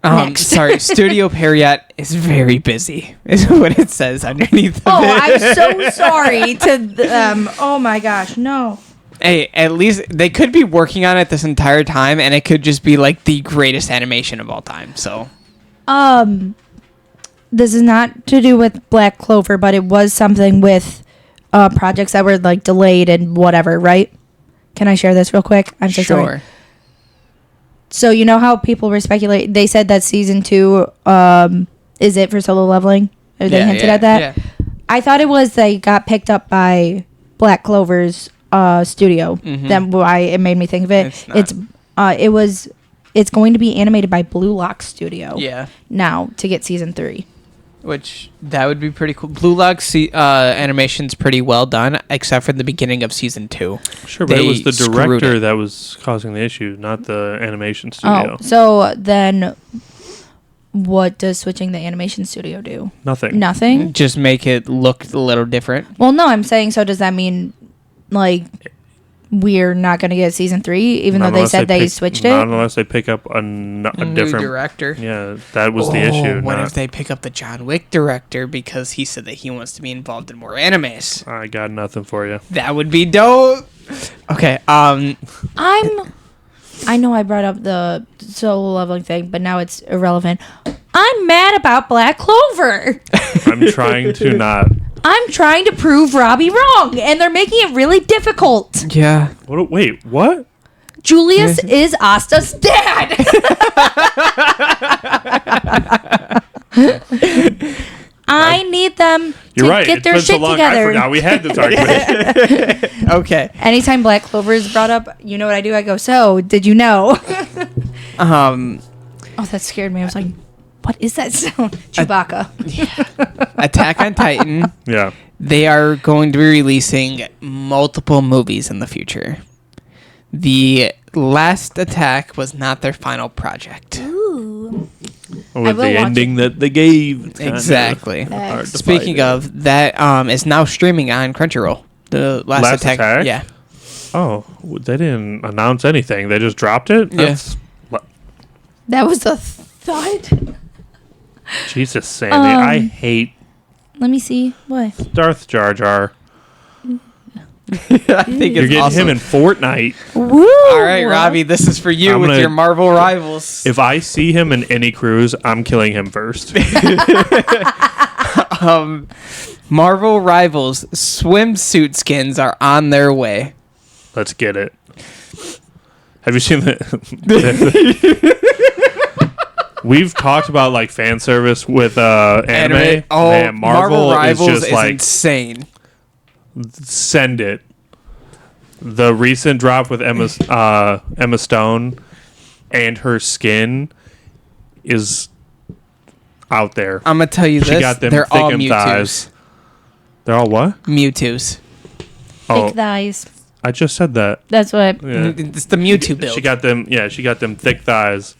Next. Sorry. Studio Periat is very busy. Is what it says underneath. Oh, of it. I'm so sorry to them. Oh my gosh, no. Hey, at least they could be working on it this entire time, and it could just be like the greatest animation of all time. So, This is not to do with Black Clover, but it was something with projects that were like delayed and whatever, right? Can I share this real quick? I'm so sorry. So you know how people were speculating? They said that season 2 is it for Solo Leveling? Or they hinted at that? Yeah. I thought it was they got picked up by Black Clover's studio. Mhm. That's why it made me think of it. It's not. It's going to be animated by Blue Lock Studio. Yeah. Now to get season 3. Which that would be pretty cool. Blue Lock's animation's pretty well done, except for the beginning of season 2. Sure, but it They was the screwed director it. that was causing the issue, not the animation studio. Oh, so then what does switching the animation studio do? Nothing. Nothing? Just make it look a little different. Well, no, I'm saying, so does that mean like we're not going to get season 3 even Not though they unless said they pick- switched Not it? unless they pick up a New different director. Yeah, that was the issue. What not- if they pick up the John Wick director because he said that he wants to be involved in more animes? I got nothing for you. That would be dope. Okay. I know I brought up the Solo Leveling thing, but now it's irrelevant. I'm mad about Black Clover. I'm trying to not. I'm trying to prove Robbie wrong, and they're making it really difficult. Yeah. Wait, what? Julius is Asta's dad. I need them You're to right. get It's their been so shit long. I together. forgot we had this argument. Okay. Anytime Black Clover is brought up, you know what I do? I go, so, did you know? Um, Oh, that scared me. I was like, what is that sound? Chewbacca. Attack on Titan. Yeah. They are going to be releasing multiple movies in the future. The last Attack was not their final project. Ooh. With will the watch ending that they gave. It's kinda Exactly. hard to Speaking fight it. of, that is now streaming on Crunchyroll. The last Attack. Yeah. Oh, they didn't announce anything. They just dropped it? Yeah. That was a thud. Jesus, Sandy. I hate Let me see. What? Darth Jar Jar. I think You're it's getting awesome. him in Fortnite. Woo! All right, Robbie, this is for you I'm with gonna- your Marvel rivals. If I see him in any cruise, I'm killing him first. Marvel rivals swimsuit skins are on their way. Let's get it. Have you seen the? We've talked about like fan service with anime. Oh, Man, Marvel rivals is just like insane. send it. The recent drop with Emma Stone and her skin is out there. I'm gonna tell you She this: got them they're all thick Mewtwo's. thighs. They're all what? Mewtwo's. Oh, Thick thighs. I just said that. That's what. Yeah. It's the Mewtwo build. She got them. Yeah, she got them thick thighs.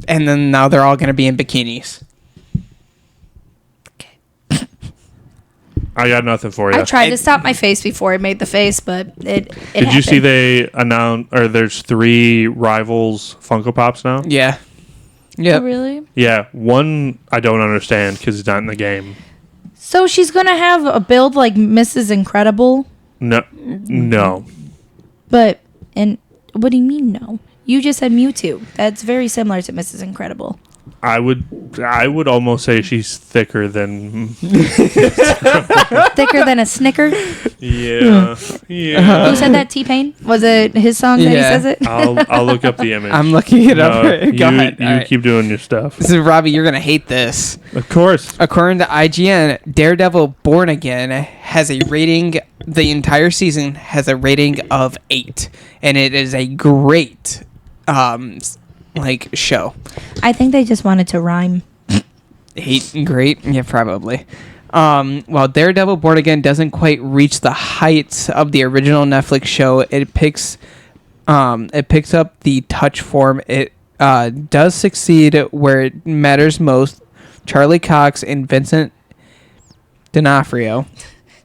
And then now they're all gonna be in bikinis. I got nothing for you. I tried to stop my face before I made the face, but it Did you see happened. they announced, or there's 3 Rivals Funko Pops now? Yeah. Oh, Yep. really? Yeah, one I don't understand because he's not in the game. So she's gonna have a build like Mrs. Incredible, No. but and what do you mean no? You just said Mewtwo. That's very similar to Mrs. Incredible. I would almost say she's thicker than. Thicker than a Snicker. Yeah. Yeah. Who said that? T-Pain? Was it his song that he Yeah. says it? I'll look up the image. I'm looking it up. No, Go ahead. You All right. keep doing your stuff. So Robbie, you're gonna hate this. Of course. According to IGN, Daredevil Born Again has a rating. The entire season has a rating of 8, and it is a great, show. I think they just wanted to rhyme. 8 and great, yeah, probably. While Daredevil Born Again doesn't quite reach the heights of the original Netflix show, it picks up the touch form. It does succeed where it matters most. Charlie Cox and Vincent D'Onofrio.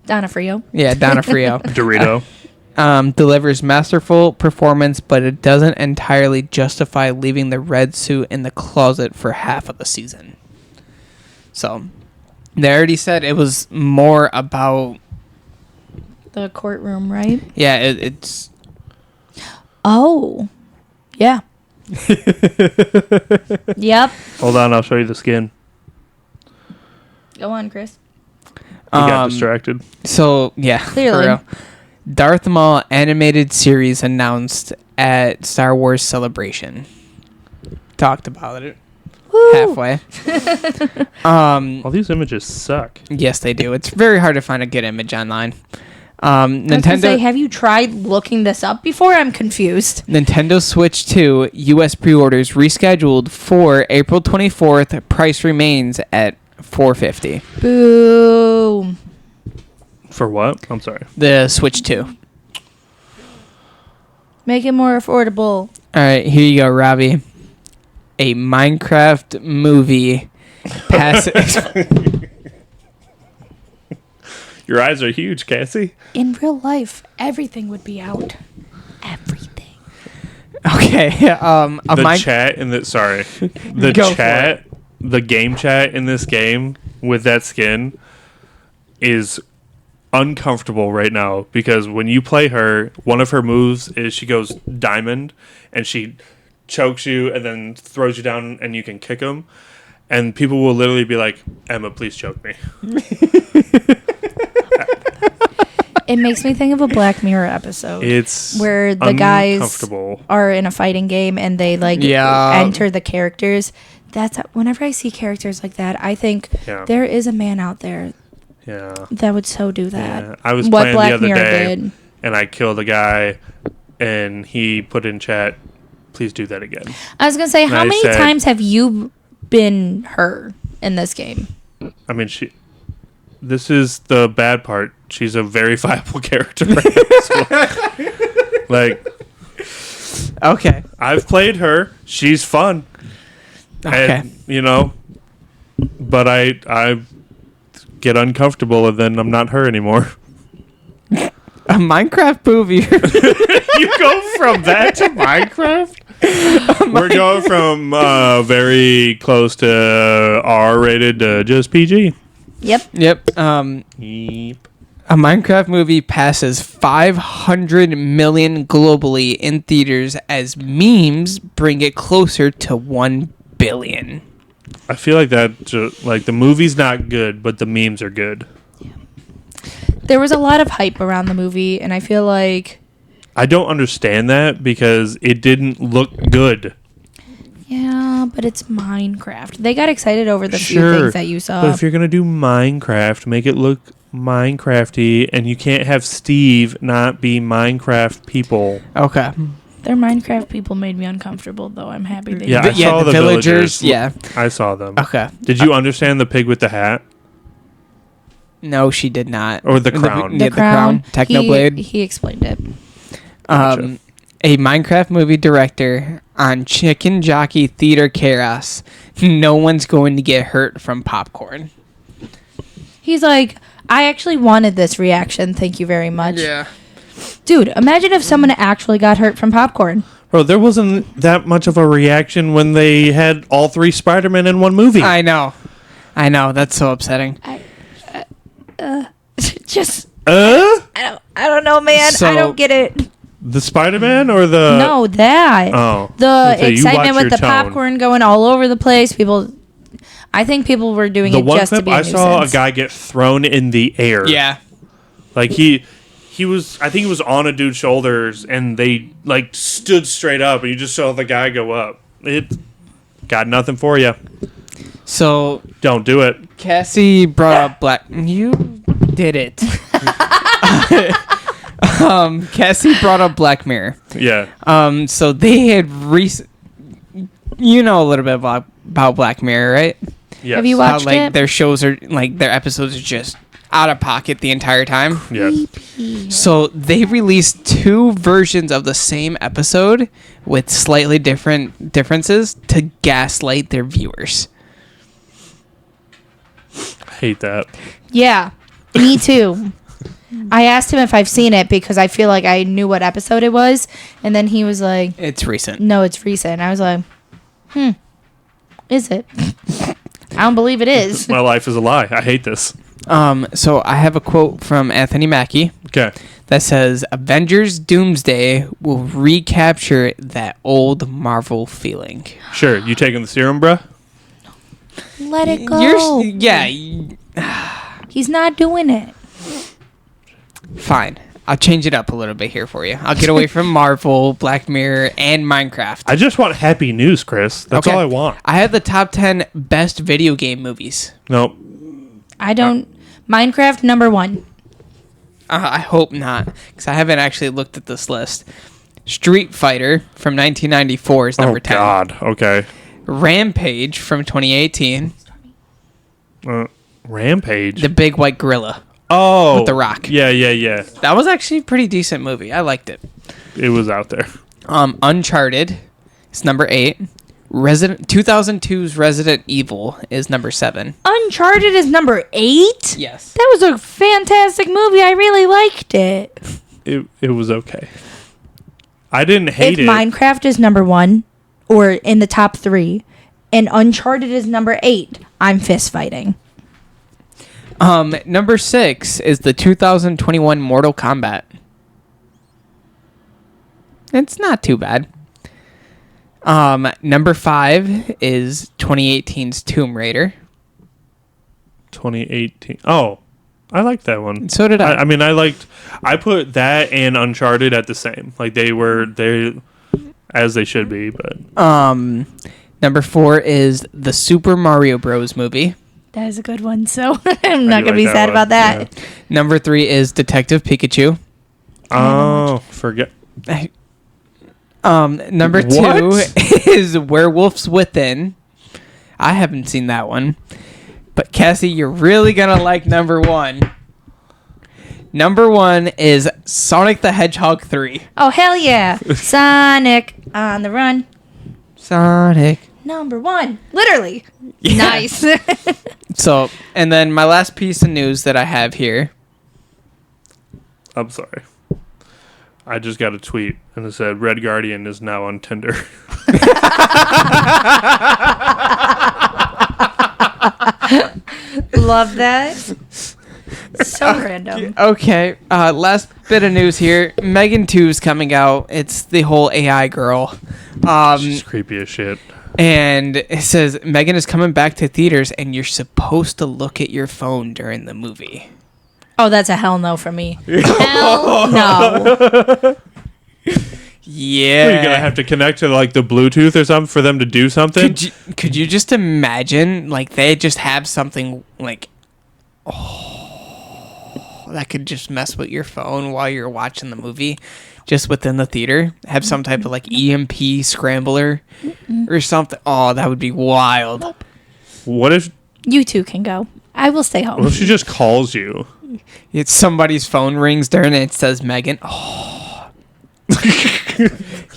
Donofrio. Yeah, D'Onofrio. Dorito. Delivers masterful performance, but it doesn't entirely justify leaving the red suit in the closet for half of the season. So, they already said it was more about... The courtroom, right? Yeah, it's... Oh. Yeah. Yep. Hold on, I'll show you the skin. Go on, Chris. He got distracted. So, yeah. Clearly. For real. Darth Maul animated series announced at Star Wars Celebration. Talked about it. Woo. Halfway. All these images suck. Yes, they do. It's very hard to find a good image online. I was gonna Nintendo say, have you tried looking this up before? I'm confused. Nintendo Switch 2 US pre-orders rescheduled for April 24th. Price remains at $450. Boo. For what? I'm sorry. The Switch 2. Make it more affordable. All right, here you go, Robbie. A Minecraft movie passes. Your eyes are huge, Cassie. In real life, everything would be out. Everything. Okay, The chat in the the Go for chat, the game chat in this game with that skin is uncomfortable right now because when you play her, one of her moves is she goes diamond and she chokes you and then throws you down and you can kick them. And people will literally be like, Emma, please choke me. It makes me think of a Black Mirror episode. It's where the guys uncomfortable. are in a fighting game and they enter the characters. That's whenever I see characters like that, I think there is a man out there that would so do that. Yeah. I was what playing Black the other Mirror day did. and I killed a guy and he put in chat, please do that again. I was gonna say, how I many said- times have you been her in this game? I mean, this is the bad part. She's a very viable character. Like, Okay. I've played her. She's fun. Okay. And, you know, but I get uncomfortable and then I'm not her anymore. A Minecraft movie. You go from that to Minecraft? We're going from very close to R-rated to just PG. Yep. Yep. Yep. A Minecraft movie passes 500 million globally in theaters as memes bring it closer to 1 billion. I feel like like the movie's not good, but the memes are good. There was a lot of hype around the movie, and I feel like, I don't understand that because it didn't look good. yeah, but it's Minecraft. They got excited over the few things that you saw. But if you're gonna do Minecraft, make it look Minecrafty, and you can't have Steve not be Minecraft people. Okay. Their Minecraft people made me uncomfortable, though. I'm happy they Yeah, did. I saw the villagers. Yeah. I saw them. Okay. Did you understand the pig with the hat No, she did not. or the crown? The crown. Technoblade. He explained it. Gotcha. A Minecraft movie director on Chicken Jockey Theater Chaos. No one's going to get hurt from popcorn. He's like, I actually wanted this reaction. Thank you very much. Dude, imagine if someone actually got hurt from popcorn. Bro, there wasn't that much of a reaction when they had all 3 Spider-Men in one movie. I know. That's so upsetting. Just, I don't know, man. So- I don't get it. The Spider-Man or the... No, that. Oh. The Okay, you excitement watch with your the tone. popcorn going all over the place. I think people were doing The it one just to clip be a I saw a nuisance. guy get thrown in the air. Yeah. Like he was, I think he was on a dude's shoulders and they like stood straight up and you just saw the guy go up. It got nothing for you. So Don't do it. Cassie brought up Black. You did it. Cassie brought up Black Mirror. Yeah. So they had you know a little bit about Black Mirror, right? Yes. Have you How watched like it? their shows are like their episodes are just out of pocket the entire time. Yes. So they released 2 versions of the same episode with slightly different differences to gaslight their viewers. I hate that. Yeah, me too. I asked him if I've seen it because I feel like I knew what episode it was. And then he was like, It's recent. no, it's recent. I was like, is it? I don't believe it is. My life is a lie. I hate this. So I have a quote from Anthony Mackie Okay. that says, Avengers Doomsday will recapture that old Marvel feeling. Sure. You taking the serum, bruh? Let it go. He's not doing it. Fine. I'll change it up a little bit here for you. I'll get away from Marvel, Black Mirror, and Minecraft. I just want happy news, Chris. That's Okay. all I want. I have the top 10 best video game movies. Nope. I don't. Minecraft #1. I hope not, because I haven't actually looked at this list. Street Fighter from 1994 is number 10. God. Okay. Rampage from 2018. Rampage. The Big White Gorilla. Oh. with The Rock. Yeah. That was actually a pretty decent movie. I liked it. It was out there. Uncharted is number 8. 2002's Resident Evil is number 7. Uncharted is number 8? Yes. That was a fantastic movie. I really liked it. It was okay. I didn't hate If it. Minecraft is #1 or in the top 3 and Uncharted is number 8, I'm fist fighting. Number 6 is the 2021 Mortal Kombat. It's not too bad. Number 5 is 2018's Tomb Raider. 2018. Oh, I liked that one. So did I. I put that and Uncharted at the same. Like they as they should be, but Number 4 is the Super Mario Bros. Movie. That is a good one, so I'm not do going to be like that sad one. about that. Yeah. Number 3 is Detective Pikachu. Oh, forget. Number What? 2 is Werewolves Within. I haven't seen that one. But Cassie, you're really going to like number 1. Number 1 is Sonic the Hedgehog 3. Oh, hell yeah. Sonic on the run. Sonic. Number 1. Literally. Yeah. Nice. So, and then my last piece of news that I have here. I'm sorry. I just got a tweet and it said Red Guardian is now on Tinder. Love that. So random. Okay, last bit of news here. Megan 2 is coming out. It's the whole AI girl. She's creepy as shit. And it says Megan is coming back to theaters and you're supposed to look at your phone during the movie. Oh, that's a hell no for me. Hell no. Yeah. You're gonna have to connect to like the Bluetooth or something for them to do something. Could you just imagine like they just have something like that could just mess with your phone while you're watching the movie just within the theater? Have some type of like EMP scrambler or something. Oh, that would be wild. What if You two can go. I will stay home. what if she just calls you? It's somebody's phone rings during and it says Megan. Oh.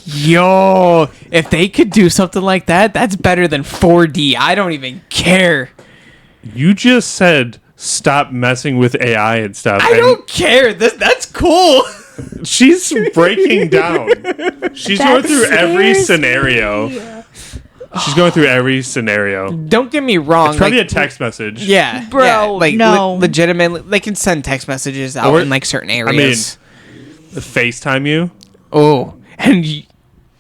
Yo, if they could do something like that, that's better than 4D. I don't even care. You just said stop messing with AI and stuff. I don't care. That's cool. She's breaking down. She's That going through every scares scenario. She's going through every scenario. Don't get me wrong. It's probably like, a text message. yeah, Bro, yeah, like no. legitimately, they can send text messages out Or- in like certain areas. FaceTime you. Oh, and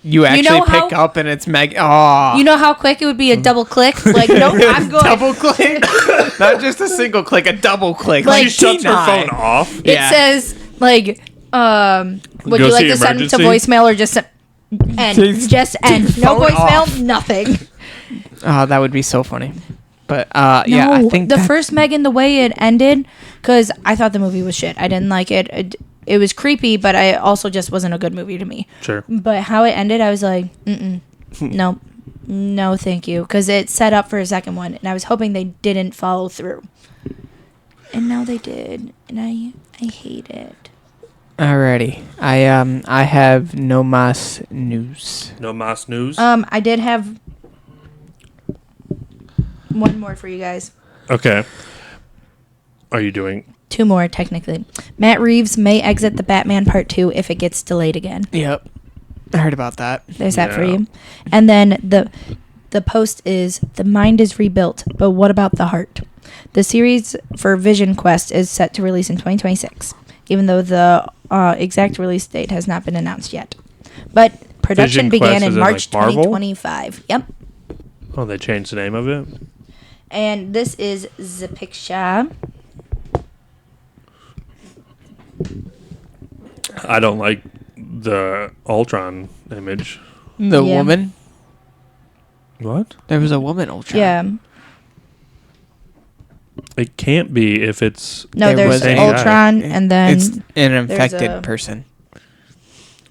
you actually know pick how- up and it's Meg. Oh, You know how quick it would be a double click? Like, nope, I'm good. double click, not just a single click, a double click. Like She shuts her T9. phone off. It Yeah. says, like, would Go you like see to send it to emergency? voicemail or just end? Just end. No Phone voicemail, off. nothing. Oh, that would be so funny. But yeah, I No, think the that- first Megan, the way it ended, because I thought the movie was shit. I didn't like it. It was creepy, but I also just wasn't a good movie to me. Sure. But how it ended, I was like, nope, no, thank you, because it set up for a second one, and I was hoping they didn't follow through. And now they did, and I hate it. Alrighty, I have no mas news. No mas news. I did have one more for you guys. Okay. Are you doing? 2 more, technically. Matt Reeves may exit the Batman Part 2 if it gets delayed again. Yep, I heard about that. There's that for Yeah. you. And then the post is, the mind is rebuilt, but what about the heart? The series for Vision Quest is set to release in 2026, even though the exact release date has not been announced yet. But production Vision began Quest in as in, March like, Marvel? 2025. Yep. Oh, they changed the name of it. And this is the picture. I don't like the Ultron image. The Yeah. woman. What? There was a woman Ultron. Yeah. It can't be if it's. No, There there's was a- Ultron, and then It's an infected a- person.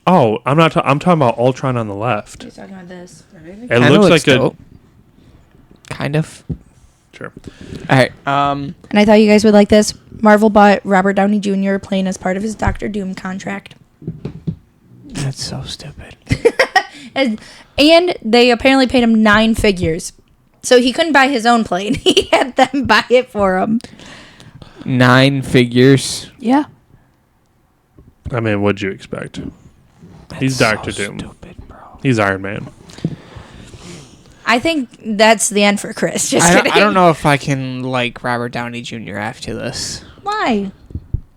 Oh, I'm not. I'm talking about Ultron on the left. he's talking about this. It Kinda looks like dope. Kind of. a. Sure. All right. And I thought you guys would like this. Marvel bought Robert Downey Jr. playing as part of his Doctor Doom contract. That's so stupid. And they apparently paid him 9 figures. So he couldn't buy his own plane. He had them buy it for him. 9 figures. Yeah. I mean, what'd you expect? He's That's Doctor so Doom. Stupid, bro. He's Iron Man. I think that's the end for Chris. Just I kidding. don't know if I can like Robert Downey Jr. after this. Why?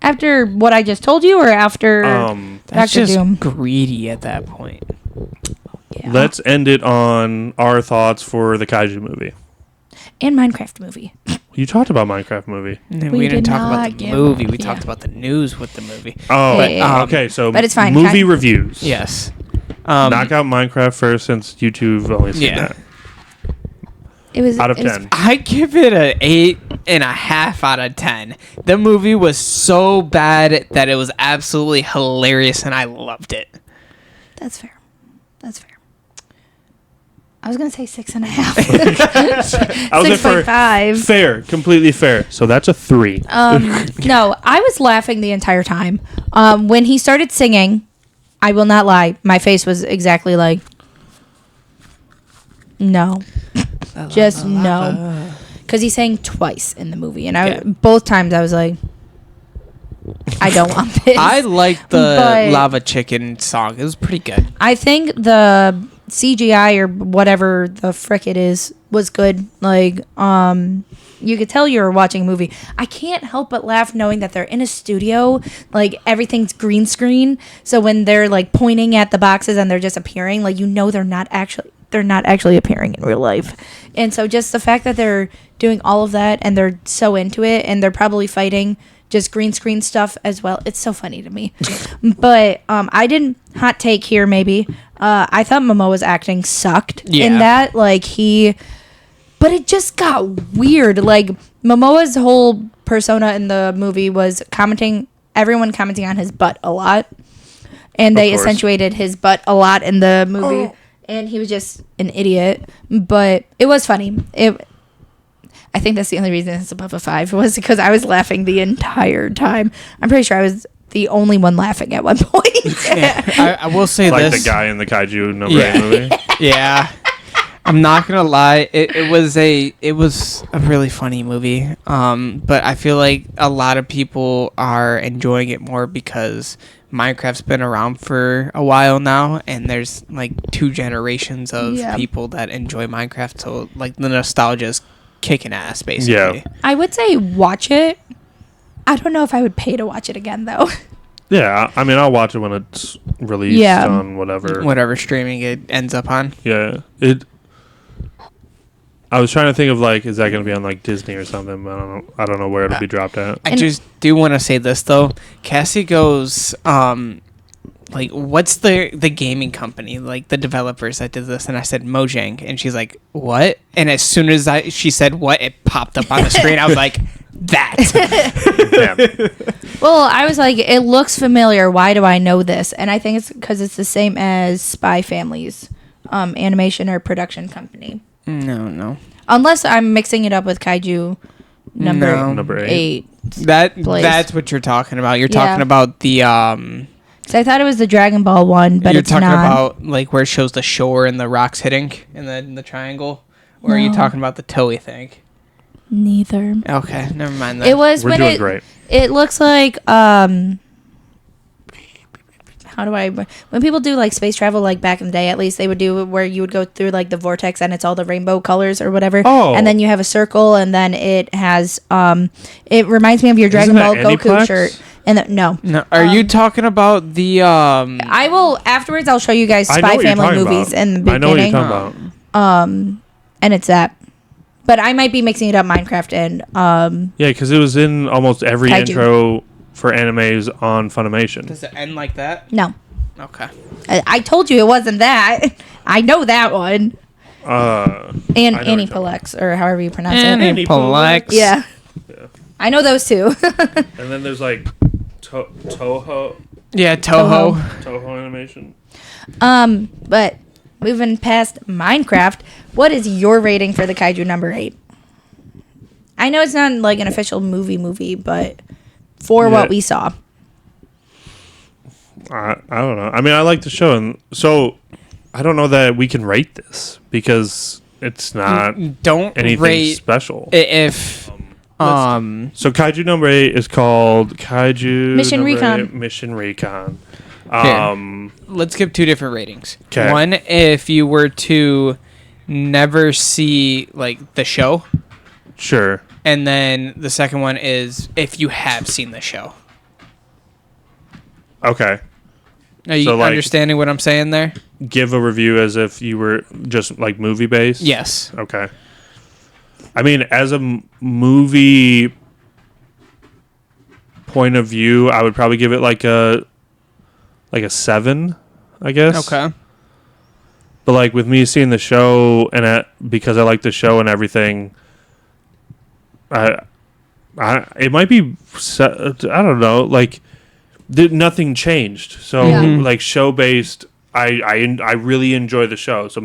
After what I just told you, or after That's Dr. just Doom? greedy at that point. Yeah. Let's end it on our thoughts for the Kaiju movie. And Minecraft movie. You talked about Minecraft movie. And then We we didn't did talk about not the give- movie. We yeah. talked about the news with the movie. Oh, Yeah. okay. So, But it's fine. Movie Kind- reviews. Yes. Knock out Minecraft first, since you two have only seen Yeah. that. It was Out of it was- 10. I give it a 8.5 out of 10. The movie was so bad that it was absolutely hilarious, and I loved it. That's fair. That's fair. I was gonna say 6.5. I was 6.5. Fair, completely fair. So that's a 3. No, I was laughing the entire time. When he started singing, I will not lie, my face was exactly like, no, just no, because he sang twice in the movie, and both times I was like, I don't want this. I liked the But- Lava Chicken song. It was pretty good. I think the CGI or whatever the frick it is was good. Like, you could tell you were watching a movie. I can't help but laugh knowing that they're in a studio. Like, everything's green screen. So when they're like pointing at the boxes and they're just appearing, like, you know, they're not actually appearing in real life. And so just the fact that they're doing all of that and they're so into it and they're probably fighting just green screen stuff as well. It's so funny to me. But I didn't hot take here maybe. I thought Momoa's acting sucked in that. Like but it just got weird. Like Momoa's whole persona in the movie was everyone commenting on his butt a lot. And they accentuated his butt a lot in the movie. And he was just an idiot. But it was funny. I think that's the only reason it's above a 5 was because I was laughing the entire time. I'm pretty sure I was the only one laughing at one point. I will say Like this. the guy in the Kaiju No. 8 movie. Yeah. I'm not gonna lie. It was a really funny movie. But I feel like a lot of people are enjoying it more because Minecraft's been around for a while now, and there's like 2 generations of people that enjoy Minecraft. So like the nostalgia is kicking ass, basically. Yeah. I would say watch it. I don't know if I would pay to watch it again though. Yeah, I mean, I'll watch it when it's released on Whatever streaming it ends up on. Yeah, I was trying to think of like, is that going to be on like Disney or something? But I don't know where it'll be dropped at. I just do want to say this though. Cassie goes, like, what's the gaming company, like the developers that did this? And I said Mojang, and she's like, what? And as soon as she said what, it popped up on the screen. I was like, that. Well, I was like, it looks familiar. Why do I know this? And I think it's because it's the same as Spy Family's animation or production company. No. Unless I'm mixing it up with Kaiju number 8. That's what you're talking about. You're talking about the So I thought it was the Dragon Ball one, but it's not. You're talking about like where it shows the shore and the rocks hitting in the triangle, or are you talking about the Toei thing? Neither. Okay, never mind that. It was We're doing great. It looks like when people do like space travel, like back in the day, at least they would do it where you would go through like the vortex and it's all the rainbow colors or whatever. Oh. And then you have a circle and then it has it reminds me of your Dragon Ball Goku shirt. And no. Are you talking about the I will afterwards. I'll show you guys Spy Family movies in the beginning. I know what you're talking about. And it's that. But I might be mixing it up, Minecraft and Yeah, because it was in almost every Kaiju. intro for animes on Funimation. Does it end like that? no. Okay. I told you it wasn't that. I know that one. And Annie Palex, or however you pronounce it. Annie Palex. Yeah. I know those two. And then there's like Toho Yeah, Toho. animation. But moving past Minecraft, what is your rating for the Kaiju number 8? I know it's not like an official movie, but for what we saw. I don't know. I mean, I like the show, and so I don't know that we can rate this because it's not Don't anything rate special. if So Kaiju number 8 is called Kaiju Mission number Recon. 8, Mission Recon. let's give 2 different ratings. 'Kay. One, if you were to never see like the show, Sure. and then the second one is if you have seen the show. Okay. Are you So, like- understanding what I'm saying there? Give a review as if you were just like movie based. Yes. Okay. I mean, as a movie point of view, I would probably give it like a 7, I guess. Okay. But like with me seeing the show and because I like the show and everything, it might be I don't know, like nothing changed. So Yeah. like show based, I really enjoy the show. So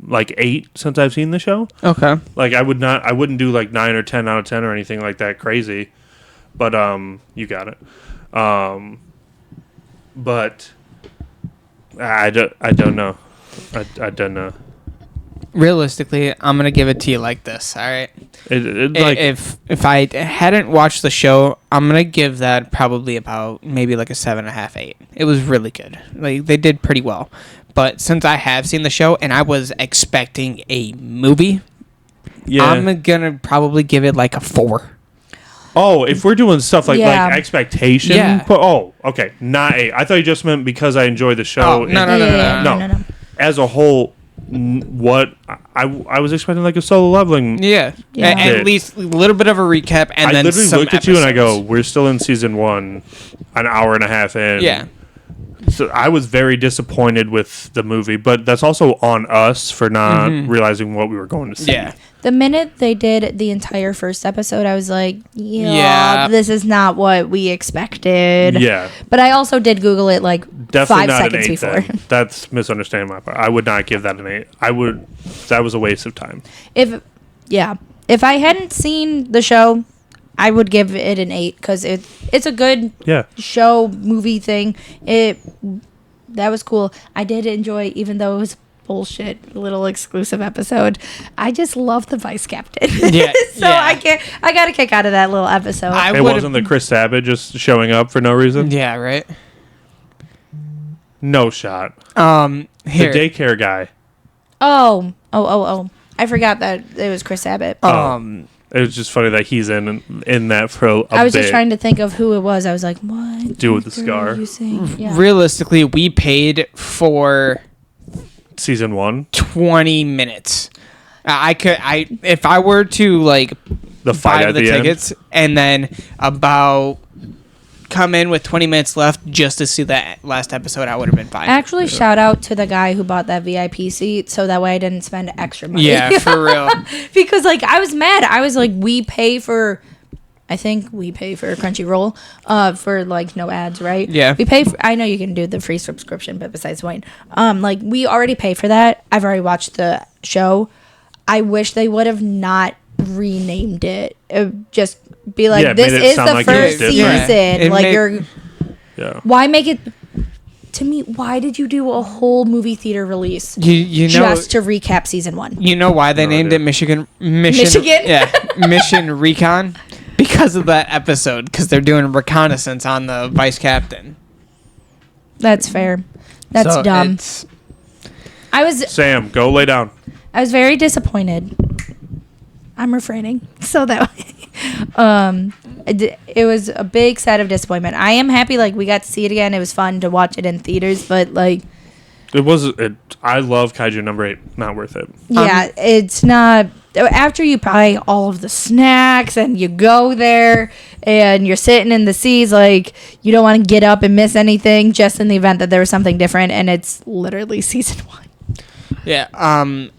like 8 since I've seen the show. Okay. Like I wouldn't do like 9 or 10 out of 10 or anything like that crazy. But you got it. But I don't know. I don't know. Realistically, I'm gonna give it to you like this. All right. Like If I hadn't watched the show, I'm gonna give that probably about maybe like a 7.5, 8. It was really good. Like they did pretty well. But since I have seen the show and I was expecting a movie, yeah. I'm gonna probably give it like a 4. Oh, if we're doing stuff like Yeah. expectation, Yeah. Okay, not 8. I thought you just meant because I enjoy the show. Oh, no. No. As a whole, what I was expecting like a solo leveling. Yeah. Yeah. At least a little bit of a recap, and I then literally some looked at you and I go, episodes. "We're still in season 1, an hour and a half in." Yeah. So I was very disappointed with the movie, but that's also on us for not realizing what we were going to see. Yeah. The minute they did the entire first episode, I was like, Yeah. this is not what we expected. Yeah. But I also did Google it like Definitely 5 not seconds an 8 before. then. That's misunderstanding my part. I would not give that an 8. That was a waste of time. If I hadn't seen the show, I would give it an 8 because it's a good Yeah. show movie thing. That was cool. I did enjoy, even though it was bullshit little exclusive episode. I just love the vice captain. Yeah, So yeah. I got a kick out of that little episode. I It would've- wasn't the Chris Sabat just showing up for no reason. Yeah, right. No shot. Here. The daycare guy. Oh. I forgot that it was Chris Abbott. It was just funny that he's in that for a I was bit. just trying to think of who it was. I was like, what? Dude with the actor scar. are you saying? Yeah. Realistically, we paid for Season 1. 20 minutes. If I were to like The fight buy at the the end. tickets and then about come in with 20 minutes left just to see that last episode, I would have been fine. Actually, shout out to the guy who bought that VIP seat so that way I didn't spend extra money. Yeah, for real. Because like I was mad. I was like, I think we pay for Crunchyroll for like no ads, right? Yeah. We pay for, I know you can do the free subscription, but besides Wayne, like we already pay for that. I've already watched the show. I wish they would have not renamed it. Just be like, Yeah, this made it is sound the like it was first different. season. Yeah. It Like made- Yeah. why make it? To me, why did you do a whole movie theater release You know just to recap season 1? you know why they named idea. it Mission? Michigan? Yeah, Mission Recon, because of that episode. Because they're doing reconnaissance on the vice captain. That's fair. That's So dumb. it's- I was Sam, go lay down. very disappointed. I'm refraining so that it was a big set of disappointment. I am happy like we got to see it again. It was fun to watch it in theaters, but like I love Kaiju number 8. Not worth it. yeah, it's not. After you buy all of the snacks and you go there and you're sitting in the seats, like you don't want to get up and miss anything just in the event that there was something different, and it's literally season 1. Yeah.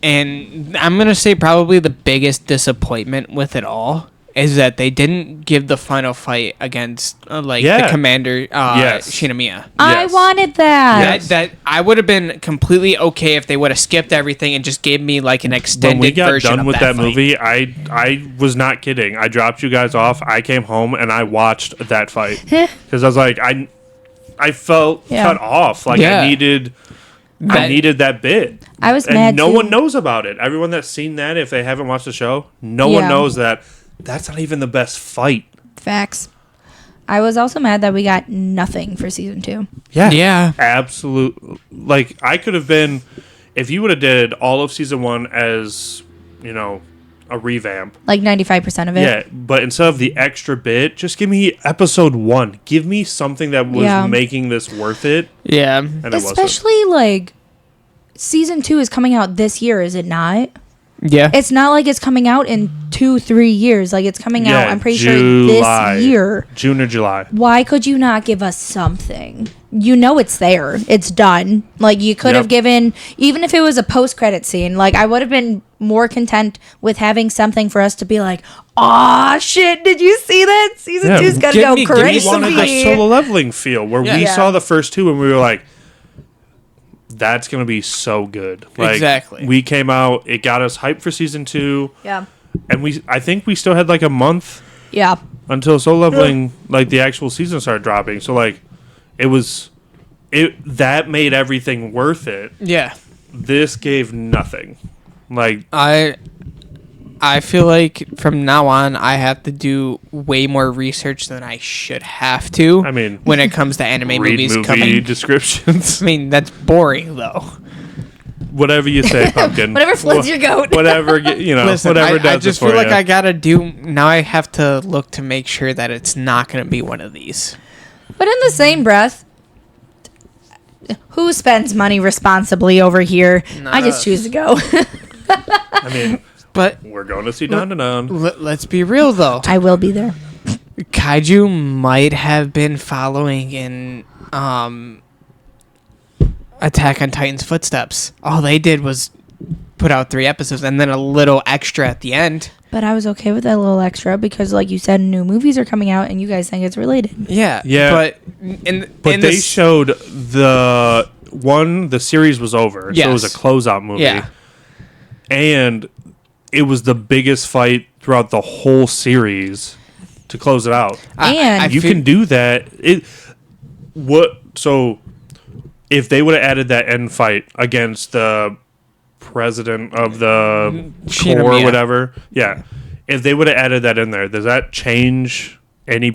And I'm gonna say probably the biggest disappointment with it all is that they didn't give the final fight against the Yeah. commander Yes. Shinamiya. I Yes. wanted that. Yes. That I would have been completely okay if they would have skipped everything and just gave me like an extended When we got version done of with that fight. movie, I was not kidding. I dropped you guys off. I came home and I watched that fight because I was like, I felt Yeah. cut off. Like Yeah. I needed that bit. I was And mad no too. one knows about it. Everyone that's seen that, if they haven't watched the show, no Yeah. one knows that that's not even the best fight. Facts. I was also mad that we got nothing for season 2. Yeah. Absolute. Like I could have been, if you would have did all of season 1 as, a revamp. Like 95% of it. Yeah, but instead of the extra bit, just give me episode 1. Give me something that was Yeah. making this worth it. Yeah. And it wasn't. Especially like season 2 is coming out this year, is it not? Yeah. It's not like it's coming out in 2-3 years. Like it's coming out, Yeah, I'm pretty July. sure this year. June or July. Why could you not give us something? You know it's there. It's done. Like you could have Yep. given, even if it was a post-credit scene, like I would have been more content with having something for us to be like, "Aw, shit, did you see that? Season Yeah, 2's gonna give go me- give me We crazy." wanted the solo leveling feel where we Yeah. saw the first 2 and we were like, that's gonna be so good. Like, Exactly. We came out, it got us hyped for season 2, Yeah. and I think we still had like a month Yeah. until Soul Leveling, like the actual season started dropping. So like, that made everything worth it. Yeah. This gave nothing. Like, I feel like from now on I have to do way more research than I should have to. I mean, when it comes to anime read movies movie coming. descriptions. I mean, that's boring though. Whatever you say, Pumpkin. Whatever floats your goat. Whatever, whatever I does just it for feel like you. I gotta do now. I have to look to make sure that it's not gonna be one of these. But in the same breath, who spends money responsibly over here? I just choose to go. I mean, But we're going to see Don to Don. let's be real though. I will be there. Kaiju might have been following in Attack on Titan's footsteps. All they did was put out 3 episodes and then a little extra at the end. But I was okay with that little extra because, like you said, new movies are coming out and you guys think it's related. Yeah. Yeah. But They showed the series was over. So it was a Yes. closeout movie. Yeah. And it was the biggest fight throughout the whole series to close it out. And You can do that. So if they would have added that end fight against the president of the Shinomiya. Corps or whatever, yeah. If they would have added that in there, does that change any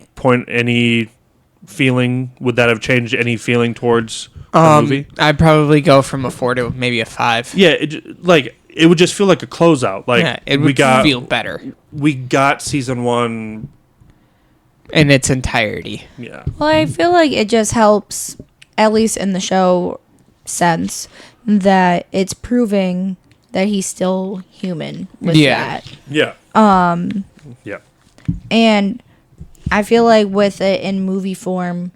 feeling? Would that have changed any feeling towards the movie? I'd probably go from a 4 to maybe a 5. Yeah, it would just feel like a closeout. Like Yeah, it would feel better we got season 1. in its entirety. Yeah. well, I feel like it just helps, at least in the show sense, that it's proving that he's still human with Yeah. that. Yeah. Yeah. And I feel like with it in movie form,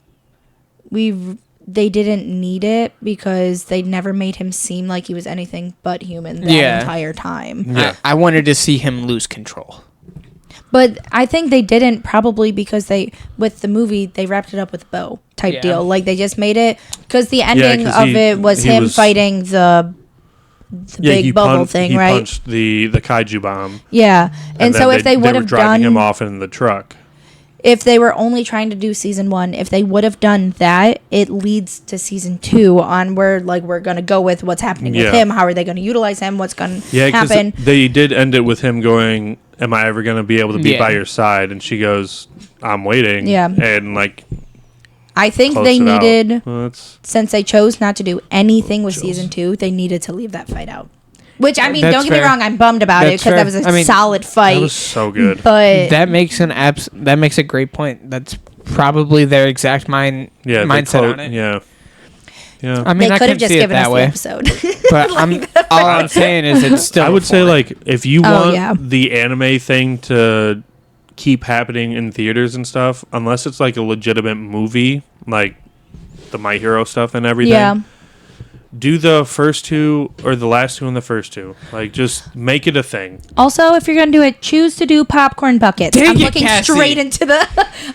they didn't need it because they never made him seem like he was anything but human that Yeah. entire time. Yeah. I wanted to see him lose control. But I think they didn't probably because with the movie, they wrapped it up with a bow type Yeah. deal. Like they just made it because the ending 'cause of it was he him was- fighting the big bubble thing, he right? punched the kaiju bomb. Yeah. And so then if they would were have driving him done, off in the truck. if they were only trying to do season 1, if they would have done that, it leads to season 2 on where like we're gonna go with what's happening with Yeah. him. How are they gonna utilize him? What's gonna Yeah, because happen? they did end it with him going, "Am I ever going to be able to be Yeah. by your side?" And she goes, "I'm waiting." Yeah. And like, I think close they it out. needed, Well, it's- since they chose not to do anything with season 2, they needed to leave that fight out. Which I mean, That's don't get me fair. wrong, I'm bummed about it That's because that was fair. a I mean, solid fight. that was so good. But That makes that makes a great point. That's probably their exact Yeah, they mindset on it. Yeah. Yeah. I mean, they I could have could just see it given us that the way. episode. But all I'm saying is it's still. I would say, 4. like, if you Oh, want yeah. the anime thing to keep happening in theaters and stuff, unless it's like a legitimate movie, like the My Hero stuff and everything, Yeah. do the first 2 or the last 2 and the first 2. Like, just make it a thing. Also, if you're gonna do it, choose to do popcorn buckets. Dang I'm it, looking Cassie. straight into the.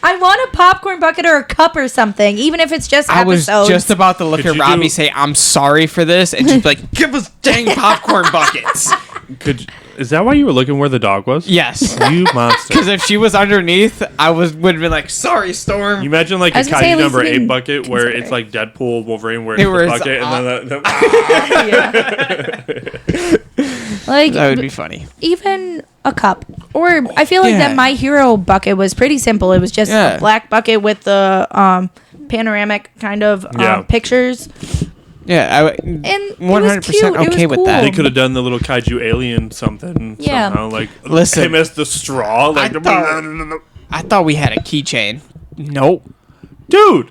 I want a popcorn bucket or a cup or something, even if it's just I was episodes. just about to look Could at you Robbie, do- say, "I'm sorry for this," and she's like, "Give us dang popcorn buckets." Is that why you were looking where the dog was? Yes. You monster. Because if she was underneath, I would have been like, "Sorry, Storm." You imagine like I a was gonna say, Kaiju at least number we 8 didn't bucket where consider it's it. like Deadpool, Wolverine, where It it's the was, bucket and then like That would be funny. even a cup, or I feel like Yeah. that My Hero bucket was pretty simple. It was just Yeah. a black bucket with the panoramic kind of Yeah. pictures, Yeah, and it was 100% cute. It okay was with that. cool. they could have done the little kaiju alien something Yeah. somehow. Like Listen. him as the straw. Like I thought we had a keychain. Nope. dude.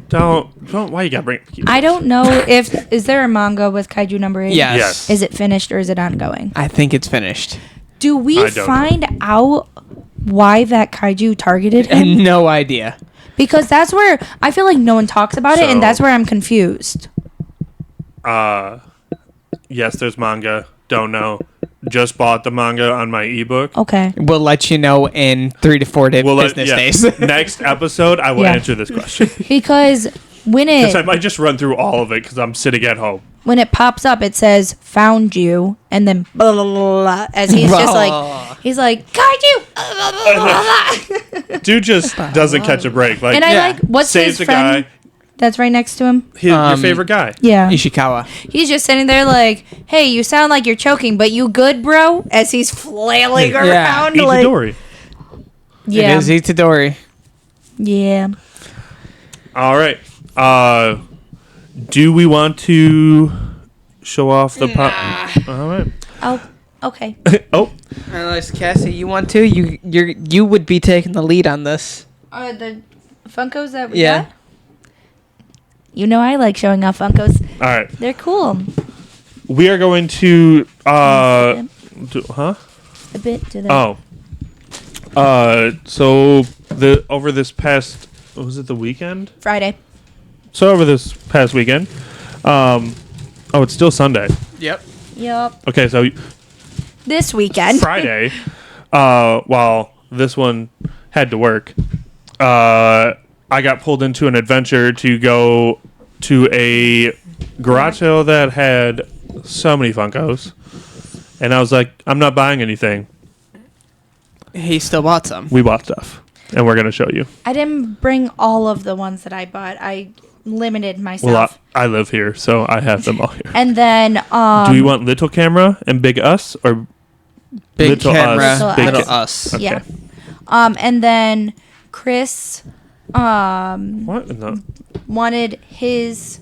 Don't why you gotta bring I don't know if is there a manga with Kaiju number 8? Yes. Yes. Is it finished or is it ongoing? I think it's finished. Do we I don't find out why that kaiju targeted him? And no idea. Because that's where I feel like no one talks about it, and So- that's where I'm confused. Yes, there's manga. Don't know. Just bought the manga on my ebook. Okay. We'll let you know in 3 to 4 We'll business days. Next episode, I will Yeah. answer this question. Because when Because I it might just run through all of it because I'm sitting at home. when it pops up, it says "found you," and then blah, blah, blah, blah, as he's just like Kaiju. Blah, blah, blah, blah. Dude just doesn't catch a break. Like, And I like what's saves his the friend guy. that's right next to him. Your favorite guy. Yeah, Ishikawa. he's just sitting there like, "Hey, you sound like you're choking, but you good, bro?" As he's flailing around like, Itadori. yeah, It is Itadori. yeah. All right. Do we want to show off the pop? All right. Oh, okay. Oh, Unless Cassie, you want to? You would be taking the lead on this. The Funkos that we Yeah. got? You know I like showing off Funkos. all right. They're cool. We are going to A bit to the so over this past, was it the weekend? Friday. So over this past weekend, it's still Sunday. Yep. Yup. Okay, so This weekend. Friday, while this one had to work, I got pulled into an adventure to go to a garage sale that had so many Funkos, and I was like, I'm not buying anything. He still bought some. We bought stuff, and we're gonna show you. I didn't bring all of the ones that I bought. I limited myself. Well, I live here, so I have them all here. And then Do we want little camera and big us, or Big little camera, us, big little ca- us. Okay. yeah. And then Chris What? No. wanted his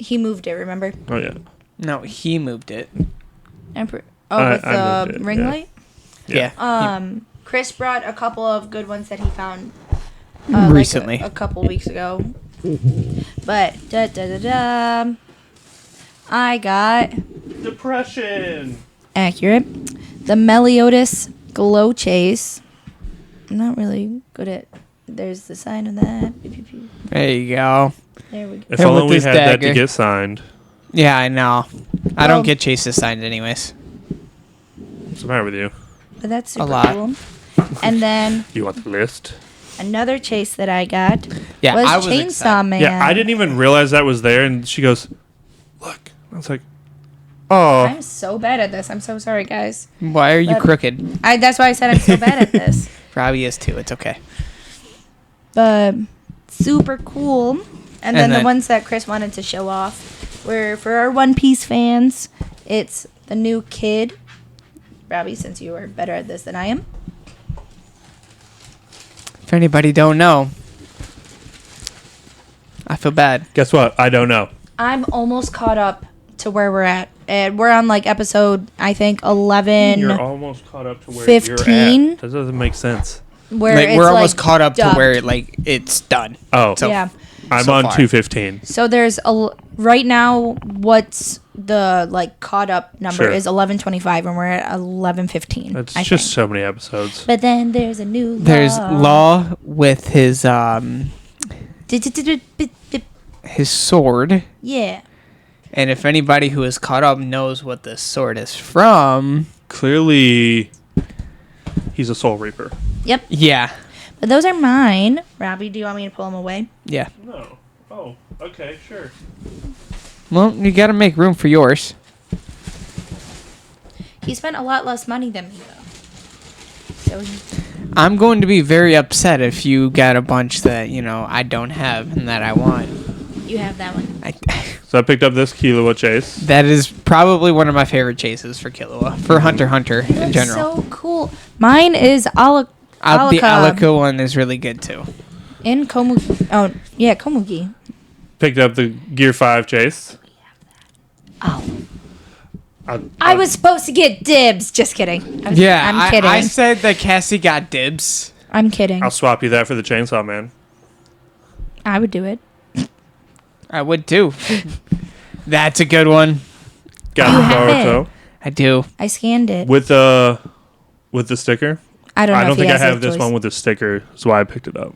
he moved it, remember? Oh yeah. No, he moved it. With I the moved it, ring yeah. light? Yeah. Chris brought a couple of good ones that he found Recently. like a couple weeks ago. But I got Depression. accurate the Meliodas Glow Chase. I'm not really good at. There's the sign of that. Pew, pew, pew. There you go. There we go. If And only with we this had that to dagger. get signed. Yeah, I know. I Well- don't get chases signed anyways. What's the matter with you? But that's super lot. cool. And then You want the list? another chase that I got Yeah, was I was Chainsaw excited. Man. Yeah, I didn't even realize that was there, and she goes, "Look." I was like, "Oh." I'm so bad at this. I'm so sorry, guys. Why are you But- crooked? That's why I said I'm so bad at this. Robbie is too. It's okay. But super cool. And then the then- ones that Chris wanted to show off were for our One Piece fans. It's the new kid. Robbie, since you are better at this than I am. If anybody don't know, I feel bad. Guess what? I don't know. I'm almost caught up to where we're at. And we're on like episode, I think, 11. You're almost caught up to where 15? you're at. That doesn't make sense. Where Like, it's we're almost like caught up dubbed. to where like it's done. Oh, So- Yeah. I'm so on far. 215. So there's right now what's the like caught up number Sure. is 11:25 and we're at 11:15. That's I just think. so many episodes. But then there's a new There's Law with his his sword, Yeah. and if anybody who is caught up knows what this sword is from, Clearly, he's a Soul Reaper. Yep. yeah, But those are mine. Robbie, do you want me to pull them away? yeah. No. Oh, okay, sure. Well, you got to make room for yours. He spent a lot less money than me though. So I'm going to be very upset if you got a bunch that I don't have and that I want. you have that one. So I picked up this Killua chase. That is probably one of my favorite chases for Killua, for Hunter x Hunter in That's general. so cool. Mine is The Alaka Alaka one is really good too. in Komugi. Oh, yeah, Komugi. Picked up the Gear 5 chase. Oh. I was supposed to get dibs. Just kidding. I'm kidding. I said that Cassie got dibs. I'm kidding. I'll swap you that for the Chainsaw Man. I would do it. I would too. That's a good one. Got You the have Boruto I do. I scanned it. with the sticker. I don't know. I don't if he think I has have a this choice. one with the sticker. That's why I picked it up.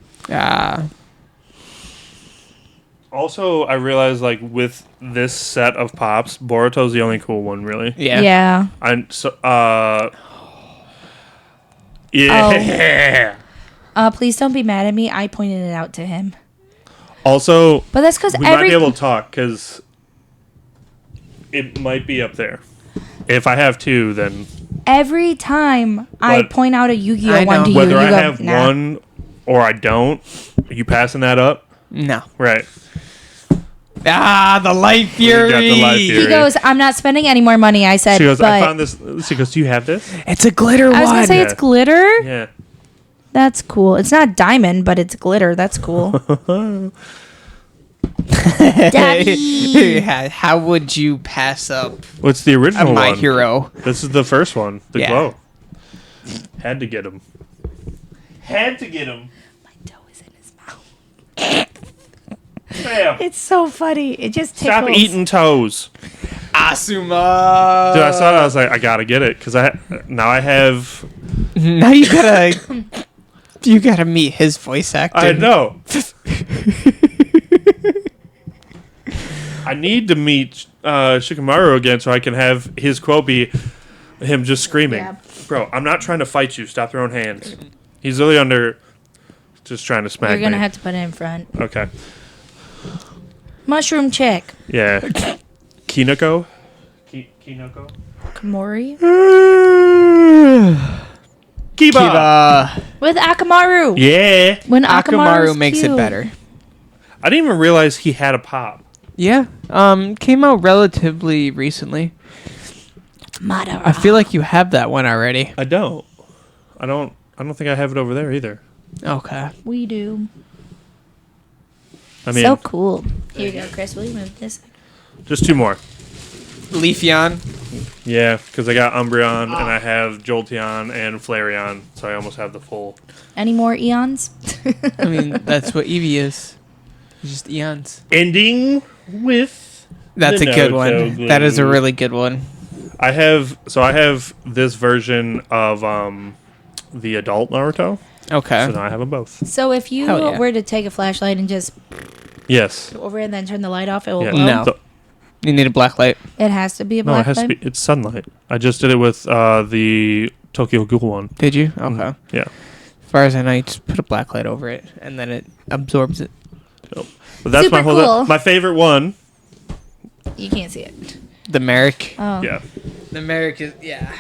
Also, I realized like with this set of pops, Boruto's the only cool one, really. Yeah. Yeah. Yeah. Please don't be mad at me. I pointed it out to him. Also, But that's because we might be able to talk because it might be up there. If I have two, then every time I But- point out a Yu-Gi-Oh I one know. to you, whether you I go, have nah. one or I don't, are you passing that up? No. Right. Ah, the light fury. got the light fury. He goes, I'm not spending any more money. I said, She goes, but I found this. She goes, do you have this? It's a glitter one. I was gonna say Yeah. it's glitter. Yeah. That's cool. It's not diamond, but it's glitter. That's cool. Daddy. How would you pass up What's the a original My one? Hero? This is the first one. The Yeah. glow. Had to get him. Had to get him. My toe is in his mouth. Bam. It's so funny. It just tickles. Stop eating toes. Asuma. Dude, I saw it. I was like, I gotta get it because now I have. Now you gotta meet his voice actor. I know. I need to meet Shikamaru again so I can have his quote be him just screaming. Yeah. Bro, I'm not trying to fight you. Stop throwing hands. He's really under. Just trying to smack You're gonna me. have to put it in front. Okay. Mushroom chick. Yeah. Kinoko? Kinoko? Kamori. Kiba! Kiba. With Akamaru. Yeah. When Akamaru Akamaru's makes cute. it better. I didn't even realize he had a pop. Yeah. Came out relatively recently. Madara. I feel like you have that one already. I don't think I have it over there either. Okay. We do. I mean, So cool. Here you go, Chris. Will you move this? just two more. Leafeon. Yeah, because I got Umbreon and I have Jolteon and Flareon, so I almost have the full. Any more eons? I mean, that's what Eevee is. It's just eons. Ending with. That's the a good Naruto one. That is a glue. really good one. I have this version of the adult Naruto, Okay. so now I have them both. So if you Hell yeah. were to take a flashlight and just Yes. go over it and then turn the light off, it will Yeah. glow? No. So- You need a black light. It has to be a no, it black has to light. be. It's sunlight. I just did it with the Tokyo Ghoul one. Did you? Okay. Yeah. As far as I know, you just put a black light over it, and then it absorbs it. But that's my Super whole. cool. My favorite one. You can't see it. The Merrick. Oh. Yeah. The Merrick is, yeah.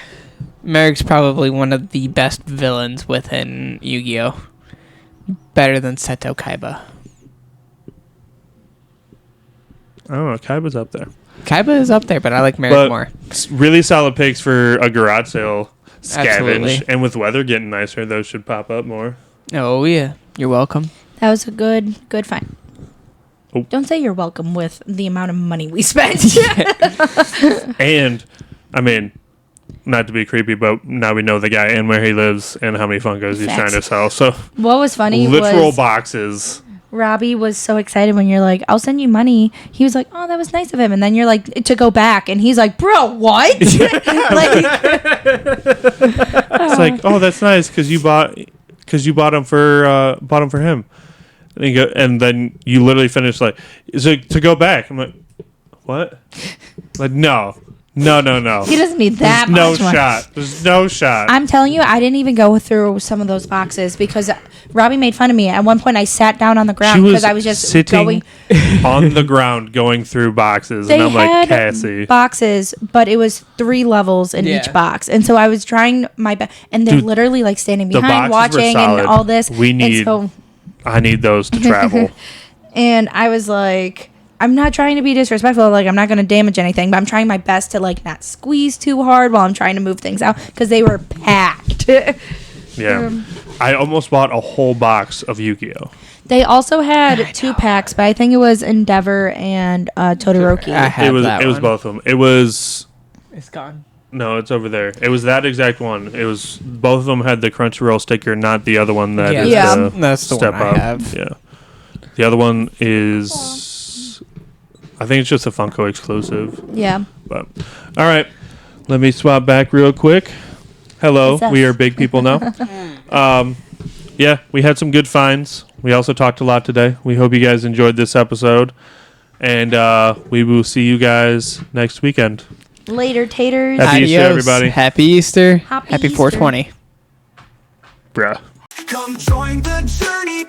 Merrick's probably one of the best villains within Yu-Gi-Oh! Better than Seto Kaiba. I don't know. Kaiba's up there. Kaiba is up there, but I like Merrick But more. really solid picks for a garage sale scavenge. Absolutely. And with weather getting nicer, those should pop up more. Oh, yeah. You're welcome. That was a good find. Oh. Don't say you're welcome with the amount of money we spent. And, I mean, not to be creepy, but now we know the guy and where he lives and how many Funkos he's trying to Facts. sell. So, What was funny literal was boxes. Robbie was so excited when you're like, I'll send you money. He was like, oh, that was nice of him. And then you're like, to go back. And he's like, bro, what? Like, It's like, oh, that's nice because you bought them for him. And then you literally finish like, is it to go back? I'm like, what? Like, no. he doesn't need that There's no much more. shot. There's no shot. I'm telling you, I didn't even go through some of those boxes because Robbie made fun of me. At one point, I sat down on the ground because I was just sitting going. on the ground going through boxes, They and I'm like, had Cassie. boxes, but it was 3 levels in Yeah. each box, and so I was trying my best. And they're Dude, literally like standing the behind, boxes were watching, solid. and all this. We need- And so, I need those to travel. and I was like, I'm not trying to be disrespectful. Like, I'm not going to damage anything, but I'm trying my best to like not squeeze too hard while I'm trying to move things out because they were packed. Yeah. I almost bought a whole box of Yu-Gi-Oh. They also had 2 packs, but I think it was Endeavor and Todoroki. I have It was that one. both of them. It was It's gone. no, it's over there. It was that exact one. It was both of them had the Crunchyroll sticker, not the other one that is Yeah. the That's the step one I up. have. Yeah. The other one is I think it's just a Funko exclusive. Yeah. But all right, let me swap back real quick. Hello, What's up? we are big people now. Yeah, we had some good finds. We also talked a lot today. We hope you guys enjoyed this episode, and we will see you guys next weekend. Later, taters. Happy Easter, Adios. everybody. Happy Easter. Happy Happy Easter. 420. Bruh. Come join the journey.